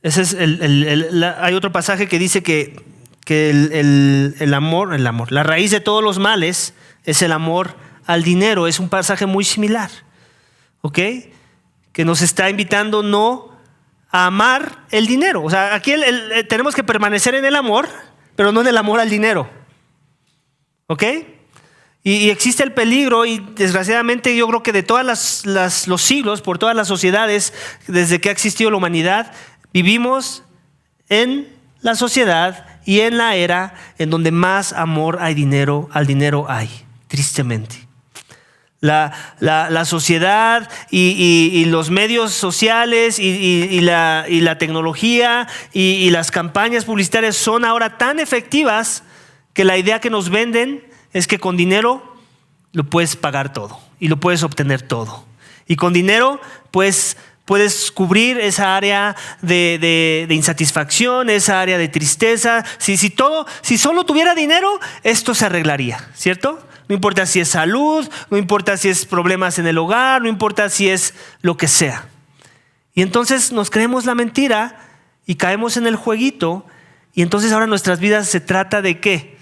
Ese es hay otro pasaje que dice que el amor, la raíz de todos los males es el amor al dinero. Es un pasaje muy similar, ¿ok? Que nos está invitando no a amar el dinero. O sea, aquí tenemos que permanecer en el amor, pero no en el amor al dinero, ¿ok? Y existe el peligro, y desgraciadamente yo creo que de todas los siglos, por todas las sociedades, desde que ha existido la humanidad, vivimos en la sociedad y en la era en donde más amor al dinero hay, tristemente. La sociedad y los medios sociales y la tecnología y las campañas publicitarias son ahora tan efectivas que la idea que nos venden es que con dinero lo puedes pagar todo y lo puedes obtener todo. Y con dinero pues puedes cubrir esa área de insatisfacción, esa área de tristeza. Si solo tuviera dinero, esto se arreglaría, ¿cierto? No importa si es salud, no importa si es problemas en el hogar, no importa si es lo que sea. Y entonces nos creemos la mentira y caemos en el jueguito, y entonces ahora nuestras vidas se trata de ¿qué?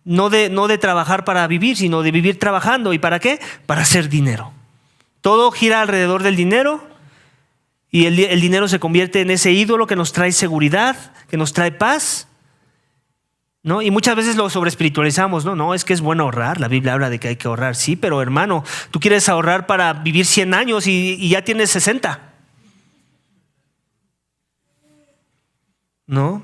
No de trabajar para vivir, sino de vivir trabajando. ¿Y para qué? Para hacer dinero. Todo gira alrededor del dinero, y el dinero se convierte en ese ídolo que nos trae seguridad, que nos trae paz, ¿no? Y muchas veces lo sobreespiritualizamos, ¿no? No, es que es bueno ahorrar. La Biblia habla de que hay que ahorrar. Sí, pero hermano, tú quieres ahorrar para vivir 100 años y ya tienes 60. ¿No?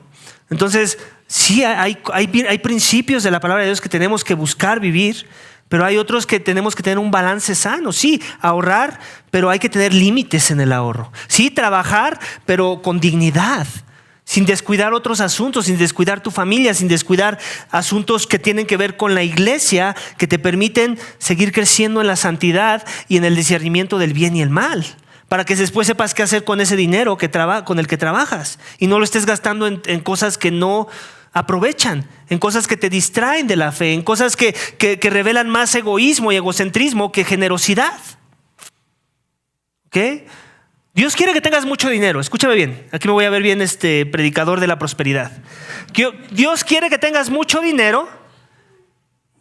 Entonces, sí, hay principios de la palabra de Dios que tenemos que buscar vivir, pero hay otros que tenemos que tener un balance sano. Sí, ahorrar, pero hay que tener límites en el ahorro. Sí, trabajar, pero con dignidad, sin descuidar otros asuntos, sin descuidar tu familia, sin descuidar asuntos que tienen que ver con la iglesia, que te permiten seguir creciendo en la santidad y en el discernimiento del bien y el mal, para que después sepas qué hacer con ese dinero con el que trabajas y no lo estés gastando en cosas que no aprovechan, en cosas que te distraen de la fe, en cosas que revelan más egoísmo y egocentrismo que generosidad. ¿Ok? Dios quiere que tengas mucho dinero. Escúchame bien, aquí me voy a ver bien predicador de la prosperidad. Dios quiere que tengas mucho dinero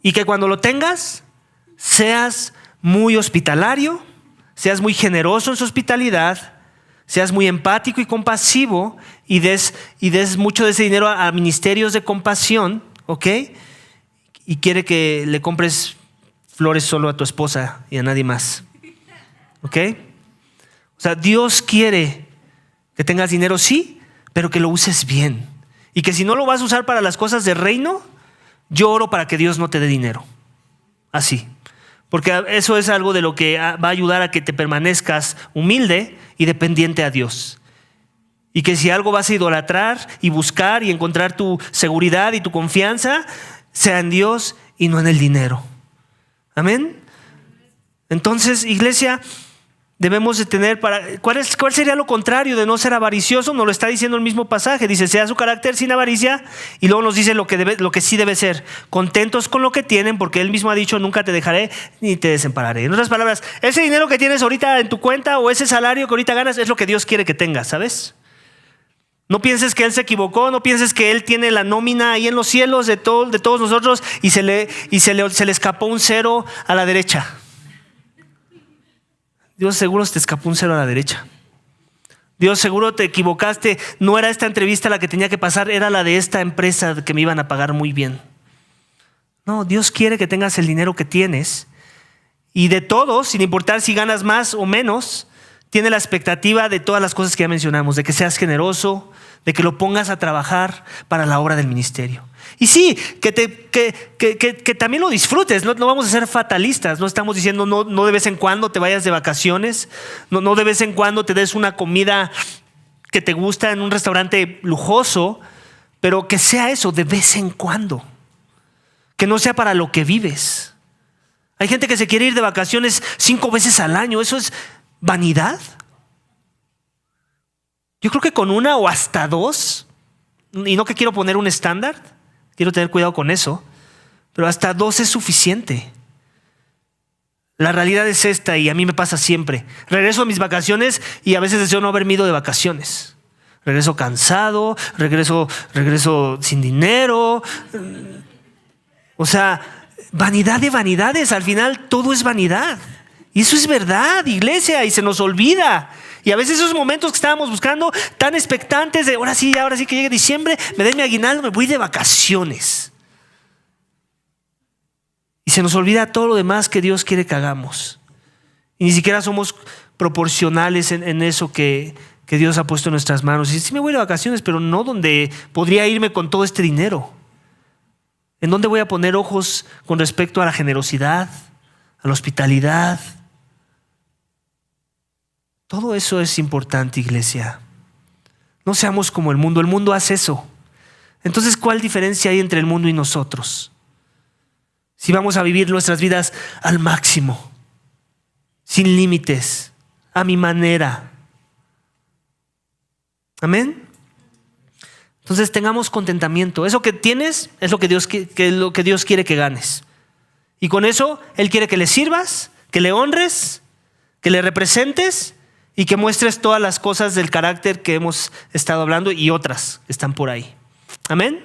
y que cuando lo tengas seas muy hospitalario, seas muy generoso en su hospitalidad, seas muy empático y compasivo, y des mucho de ese dinero a ministerios de compasión, ¿ok? Y quiere que le compres flores solo a tu esposa y a nadie más, ¿ok? O sea, Dios quiere que tengas dinero, sí, pero que lo uses bien. Y que si no lo vas a usar para las cosas del reino, yo oro para que Dios no te dé dinero. Así. Porque eso es algo de lo que va a ayudar a que te permanezcas humilde y dependiente a Dios. Y que si algo vas a idolatrar y buscar y encontrar tu seguridad y tu confianza, sea en Dios y no en el dinero. Amén. Entonces, iglesia, debemos de tener ¿cuál sería lo contrario de no ser avaricioso? Nos lo está diciendo el mismo pasaje. Dice, sea su carácter sin avaricia, y luego nos dice lo que sí debe ser: contentos con lo que tienen, porque Él mismo ha dicho, nunca te dejaré ni te desampararé. En otras palabras, ese dinero que tienes ahorita en tu cuenta o ese salario que ahorita ganas es lo que Dios quiere que tengas, ¿sabes? No pienses que Él se equivocó, no pienses que Él tiene la nómina ahí en los cielos de todos nosotros y se le escapó un cero a la derecha. Dios seguro te escapó un cero a la derecha. Dios seguro te equivocaste. No era esta entrevista la que tenía que pasar, era la de esta empresa que me iban a pagar muy bien. No, Dios quiere que tengas el dinero que tienes. Y de todos, sin importar si ganas más o menos, tiene la expectativa de todas las cosas que ya mencionamos, de que seas generoso, de que lo pongas a trabajar para la obra del ministerio. Y sí, que también lo disfrutes. No vamos a ser fatalistas. No estamos diciendo no de vez en cuando te vayas de vacaciones, no de vez en cuando te des una comida que te gusta en un restaurante lujoso, pero que sea eso, de vez en cuando. Que no sea para lo que vives. Hay gente que se quiere ir de vacaciones 5 veces al año. ¿Eso es vanidad? Yo creo que con 1 o hasta 2, y no que quiero poner un estándar, quiero tener cuidado con eso, pero hasta 2 es suficiente. La realidad es esta, y a mí me pasa siempre. Regreso a mis vacaciones y a veces deseo no haberme ido de vacaciones. Regreso cansado, regreso sin dinero. O sea, vanidad de vanidades. Al final todo es vanidad. Y eso es verdad, iglesia, y se nos olvida. Y a veces esos momentos que estábamos buscando, tan expectantes de ahora sí que llegue diciembre, me den mi aguinaldo, me voy de vacaciones. Y se nos olvida todo lo demás que Dios quiere que hagamos. Y ni siquiera somos proporcionales en eso que Dios ha puesto en nuestras manos. Y sí me voy de vacaciones, pero no donde podría irme con todo este dinero. ¿En dónde voy a poner ojos con respecto a la generosidad, a la hospitalidad? Todo eso es importante, iglesia. No seamos como el mundo. El mundo hace eso. Entonces, ¿cuál diferencia hay entre el mundo y nosotros? Si vamos a vivir nuestras vidas al máximo, sin límites, a mi manera. Amén. Entonces tengamos contentamiento. Eso que tienes es lo que Dios quiere que ganes. Y con eso Él quiere que le sirvas, que le honres, que le representes y que muestres todas las cosas del carácter que hemos estado hablando y otras están por ahí. Amén.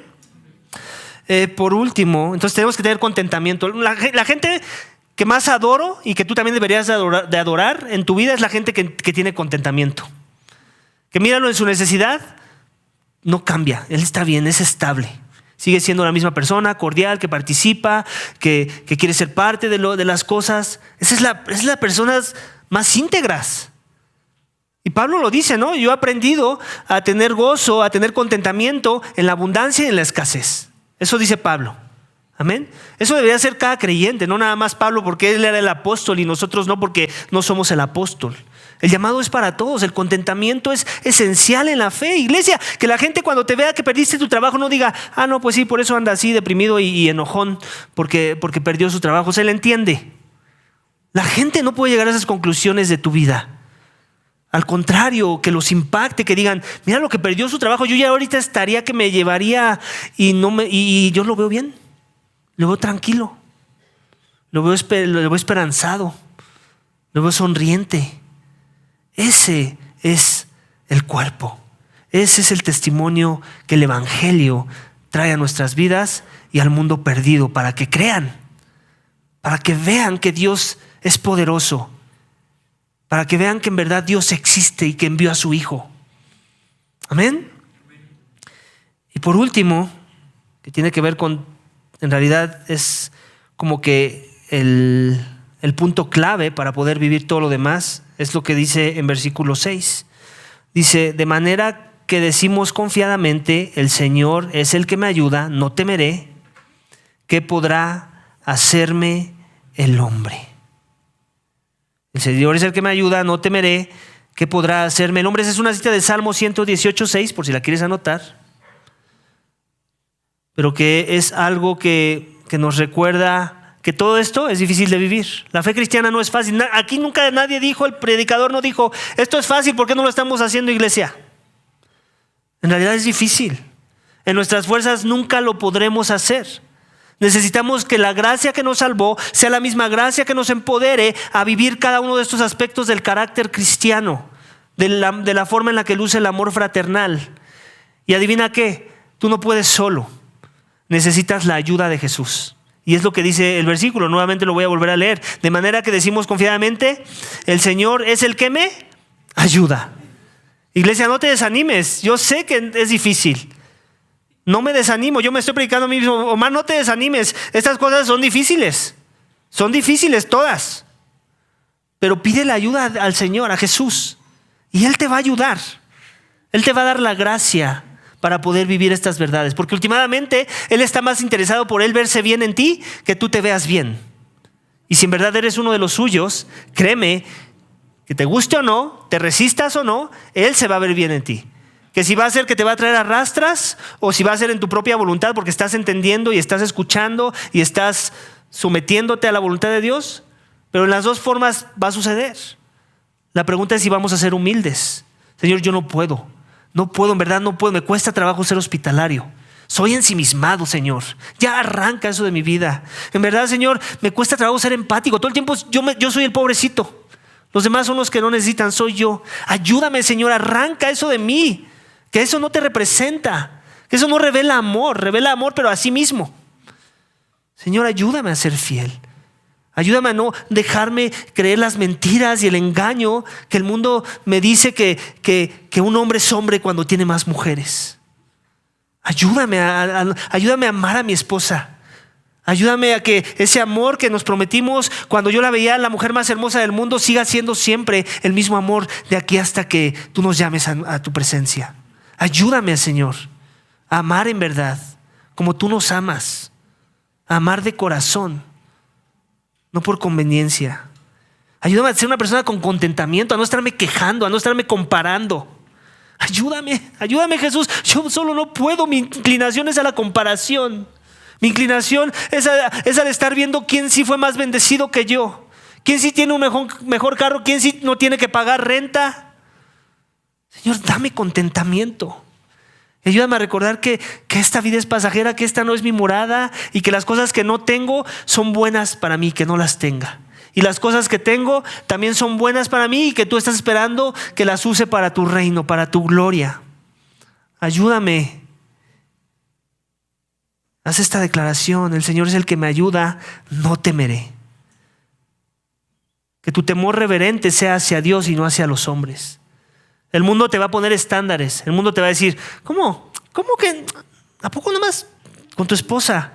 Por último, entonces tenemos que tener contentamiento. La gente que más adoro y que tú también deberías de adorar en tu vida es la gente que tiene contentamiento. Que míralo en su necesidad, no cambia, él está bien, es estable. Sigue siendo la misma persona, cordial, que participa, que quiere ser parte de las cosas. Esa es la personas más íntegras. Y Pablo lo dice, ¿no? Yo he aprendido a tener gozo, a tener contentamiento en la abundancia y en la escasez. Eso dice Pablo. Amén. Eso debería ser cada creyente, no nada más Pablo porque él era el apóstol y nosotros no porque no somos el apóstol. El llamado es para todos. El contentamiento es esencial en la fe, iglesia. Que la gente cuando te vea que perdiste tu trabajo no diga, no, pues sí, por eso anda así deprimido y enojón porque perdió su trabajo. Se le entiende. La gente no puede llegar a esas conclusiones de tu vida. Al contrario, que los impacte, que digan, mira lo que perdió su trabajo, yo ya ahorita estaría que me llevaría y yo lo veo bien, lo veo tranquilo, lo veo esperanzado, lo veo sonriente. Ese es el cuerpo, ese es el testimonio que el Evangelio trae a nuestras vidas y al mundo perdido para que crean, para que vean que Dios es poderoso, para que vean que en verdad Dios existe y que envió a su Hijo. Amén. Y por último, que tiene que ver con, en realidad es como que el punto clave para poder vivir todo lo demás, es lo que dice en versículo 6. Dice, de manera que decimos confiadamente, el Señor es el que me ayuda, no temeré. ¿Qué podrá hacerme el hombre? El Señor es el que me ayuda, no temeré. ¿Qué podrá hacerme el hombre? Esa es una cita de Salmo 118:6, por si la quieres anotar. Pero que es algo que nos recuerda que todo esto es difícil de vivir. La fe cristiana no es fácil. Aquí nunca nadie dijo, el predicador no dijo, esto es fácil, ¿por qué no lo estamos haciendo, iglesia? En realidad es difícil. En nuestras fuerzas nunca lo podremos hacer. Necesitamos que la gracia que nos salvó sea la misma gracia que nos empodere a vivir cada uno de estos aspectos del carácter cristiano, de la forma en la que luce el amor fraternal. Y adivina qué, tú no puedes solo, necesitas la ayuda de Jesús. Y es lo que dice el versículo, nuevamente lo voy a volver a leer. De manera que decimos confiadamente, el Señor es el que me ayuda. Iglesia, no te desanimes, yo sé que es difícil. No me desanimo, yo me estoy predicando a mí mismo, Omar, no te desanimes, estas cosas son difíciles todas, pero pide la ayuda al Señor, a Jesús, y Él te va a ayudar, Él te va a dar la gracia para poder vivir estas verdades, porque últimamente Él está más interesado por Él verse bien en ti que tú te veas bien. Y si en verdad eres uno de los suyos, créeme, que te guste o no, te resistas o no, Él se va a ver bien en ti. Que si va a ser que te va a traer a rastras o si va a ser en tu propia voluntad porque estás entendiendo y estás escuchando y estás sometiéndote a la voluntad de Dios, pero en las dos formas va a suceder. La pregunta es si vamos a ser humildes. Señor, yo no puedo, en verdad no puedo, me cuesta trabajo ser hospitalario. Soy ensimismado, Señor. Ya arranca eso de mi vida. En verdad, Señor, me cuesta trabajo ser empático. Todo el tiempo yo soy el pobrecito. Los demás son los que no necesitan, soy yo. Ayúdame, Señor, arranca eso de mí. Que eso no te representa. Que eso no revela amor pero a sí mismo. Señor, ayúdame a ser fiel. Ayúdame a no dejarme creer las mentiras y el engaño que el mundo me dice que un hombre es hombre cuando tiene más mujeres. Ayúdame a amar a mi esposa. Ayúdame a que ese amor que nos prometimos cuando yo la veía la mujer más hermosa del mundo siga siendo siempre el mismo amor de aquí hasta que tú nos llames a tu presencia. Ayúdame, Señor, a amar en verdad como tú nos amas, a amar de corazón, no por conveniencia. Ayúdame a ser una persona con contentamiento, a no estarme quejando, a no estarme comparando. Ayúdame, Jesús. Yo solo no puedo. Mi inclinación es a la comparación. Mi inclinación es al estar viendo quién sí fue más bendecido que yo. Quién sí tiene un mejor carro. Quién sí no tiene que pagar renta. Señor, dame contentamiento. Ayúdame a recordar que esta vida es pasajera, que esta no es mi morada y que las cosas que no tengo son buenas para mí, que no las tenga. Y las cosas que tengo también son buenas para mí y que tú estás esperando que las use para tu reino, para tu gloria. Ayúdame. Haz esta declaración: el Señor es el que me ayuda, no temeré. Que tu temor reverente sea hacia Dios y no hacia los hombres. El mundo te va a poner estándares. El mundo te va a decir: ¿Cómo que? ¿A poco nomás con tu esposa?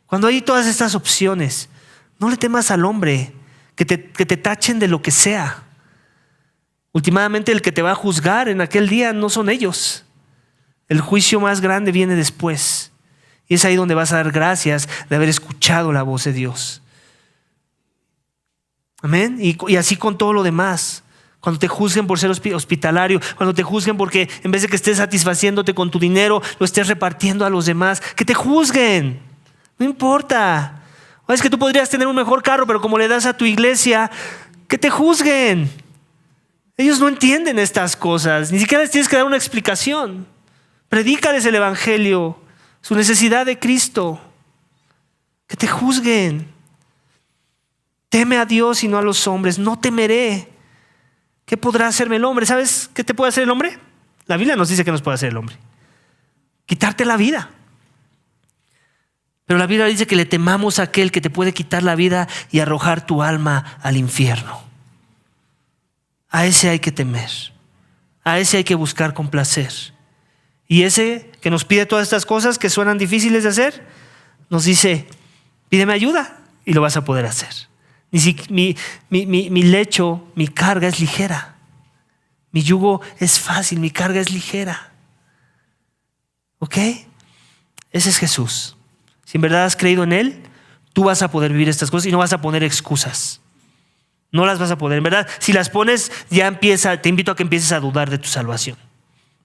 Cuando hay todas estas opciones. No le temas al hombre, que te tachen de lo que sea. Últimamente el que te va a juzgar en aquel día no son ellos. El juicio más grande viene después. Y es ahí donde vas a dar gracias de haber escuchado la voz de Dios. Amén. Y así con todo lo demás. Cuando te juzguen por ser hospitalario, cuando te juzguen porque en vez de que estés satisfaciéndote con tu dinero, lo estés repartiendo a los demás, que te juzguen. No importa. O es que tú podrías tener un mejor carro, pero como le das a tu iglesia, que te juzguen. Ellos no entienden estas cosas. Ni siquiera les tienes que dar una explicación. Predícales el evangelio, su necesidad de Cristo. Que te juzguen. Teme a Dios y no a los hombres. No temeré. ¿Qué podrá hacerme el hombre? ¿Sabes qué te puede hacer el hombre? La Biblia nos dice que nos puede hacer el hombre. Quitarte la vida. Pero la Biblia dice que le temamos a aquel que te puede quitar la vida y arrojar tu alma al infierno. A ese hay que temer. A ese hay que buscar complacer. Y ese que nos pide todas estas cosas que suenan difíciles de hacer, nos dice: pídeme ayuda y lo vas a poder hacer. Mi lecho, mi carga es ligera. Mi yugo es fácil, mi carga es ligera. ¿Ok? Ese es Jesús. Si en verdad has creído en Él, tú vas a poder vivir estas cosas y no vas a poner excusas. No las vas a poner. En verdad, si las pones, te invito a que empieces a dudar de tu salvación.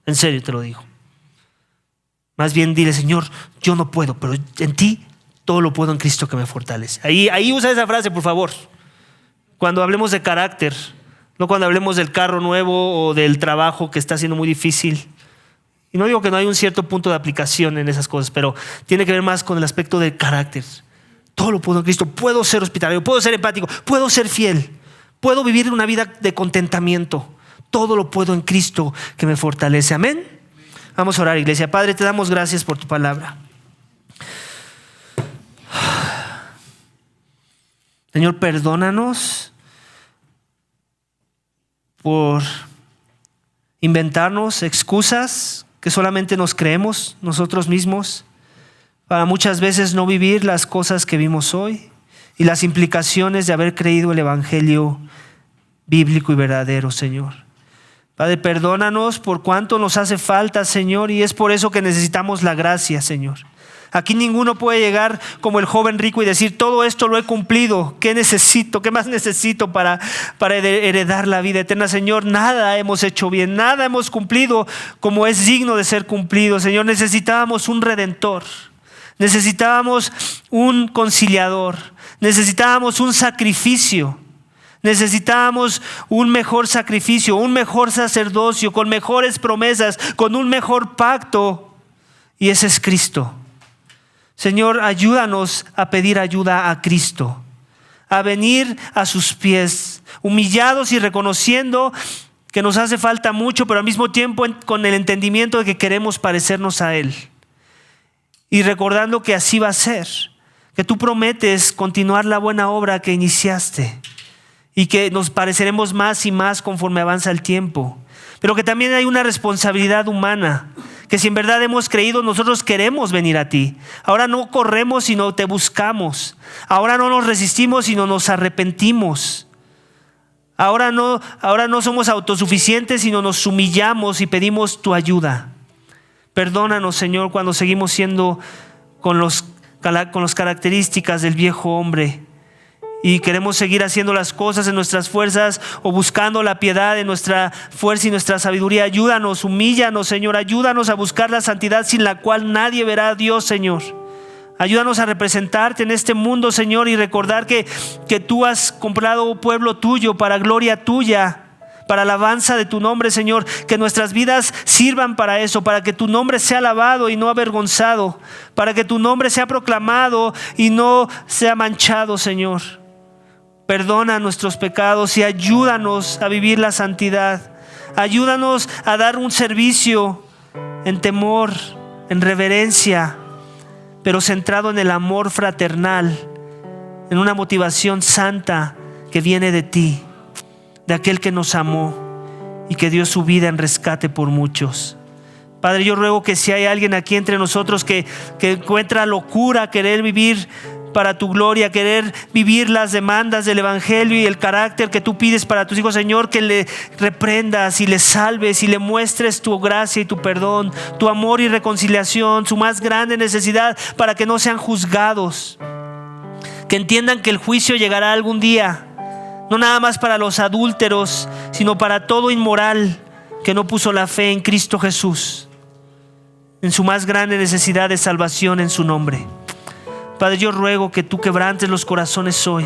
En serio te lo digo. Más bien dile: Señor, yo no puedo, pero en ti todo lo puedo en Cristo que me fortalece. Ahí usa esa frase, por favor. Cuando hablemos de carácter, no cuando hablemos del carro nuevo o del trabajo que está siendo muy difícil. Y no digo que no hay un cierto punto de aplicación en esas cosas, pero tiene que ver más con el aspecto del carácter. Todo lo puedo en Cristo. Puedo ser hospitalario, puedo ser empático, puedo ser fiel, puedo vivir una vida de contentamiento. Todo lo puedo en Cristo que me fortalece. Amén. Vamos a orar, iglesia. Padre, te damos gracias por tu palabra. Señor, perdónanos por inventarnos excusas que solamente nos creemos nosotros mismos, para muchas veces no vivir las cosas que vimos hoy y las implicaciones de haber creído el evangelio bíblico y verdadero, Señor. Padre, perdónanos por cuánto nos hace falta, Señor, y es por eso que necesitamos la gracia, Señor. Aquí ninguno puede llegar como el joven rico y decir: todo esto lo he cumplido, ¿qué necesito? ¿Qué más necesito para heredar la vida eterna? Señor, nada hemos hecho bien, nada hemos cumplido como es digno de ser cumplido. Señor, necesitábamos un redentor. Necesitábamos un conciliador, necesitábamos un sacrificio, necesitábamos un mejor sacrificio, un mejor sacerdocio, con mejores promesas, con un mejor pacto, y ese es Cristo. Señor, ayúdanos a pedir ayuda a Cristo, a venir a sus pies, humillados y reconociendo que nos hace falta mucho, pero al mismo tiempo con el entendimiento de que queremos parecernos a Él. Y recordando que así va a ser, que tú prometes continuar la buena obra que iniciaste y que nos pareceremos más y más conforme avanza el tiempo. Pero que también hay una responsabilidad humana, que si en verdad hemos creído, nosotros queremos venir a ti. Ahora no corremos, sino te buscamos. Ahora no nos resistimos, sino nos arrepentimos. Ahora no somos autosuficientes, sino nos humillamos y pedimos tu ayuda. Perdónanos, Señor, cuando seguimos siendo con las características del viejo hombre y queremos seguir haciendo las cosas en nuestras fuerzas o buscando la piedad en nuestra fuerza y nuestra sabiduría. Ayúdanos, humíllanos, Señor, ayúdanos a buscar la santidad sin la cual nadie verá a Dios, Señor. Ayúdanos a representarte en este mundo, Señor, y recordar que tú has comprado un pueblo tuyo para gloria tuya, para alabanza de tu nombre, Señor. Que nuestras vidas sirvan para eso, para que tu nombre sea alabado y no avergonzado, para que tu nombre sea proclamado y no sea manchado, Señor. Perdona nuestros pecados y ayúdanos a vivir la santidad. Ayúdanos a dar un servicio en temor, en reverencia, pero centrado en el amor fraternal, en una motivación santa que viene de ti, de aquel que nos amó y que dio su vida en rescate por muchos. Padre, yo ruego que si hay alguien aquí entre nosotros que encuentra locura querer vivir para tu gloria, querer vivir las demandas del evangelio y el carácter que tú pides para tus hijos, Señor, que le reprendas y le salves y le muestres tu gracia y tu perdón, tu amor y reconciliación, su más grande necesidad, para que no sean juzgados, que entiendan que el juicio llegará algún día, no nada más para los adúlteros, sino para todo inmoral que no puso la fe en Cristo Jesús, en su más grande necesidad de salvación en su nombre. Padre, yo ruego que tú quebrantes los corazones hoy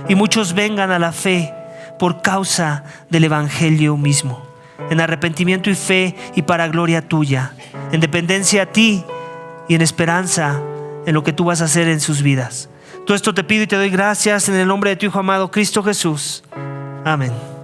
y muchos vengan a la fe por causa del evangelio mismo, en arrepentimiento y fe y para gloria tuya, en dependencia a ti y en esperanza en lo que tú vas a hacer en sus vidas. Todo esto te pido y te doy gracias en el nombre de tu Hijo amado Cristo Jesús. Amén.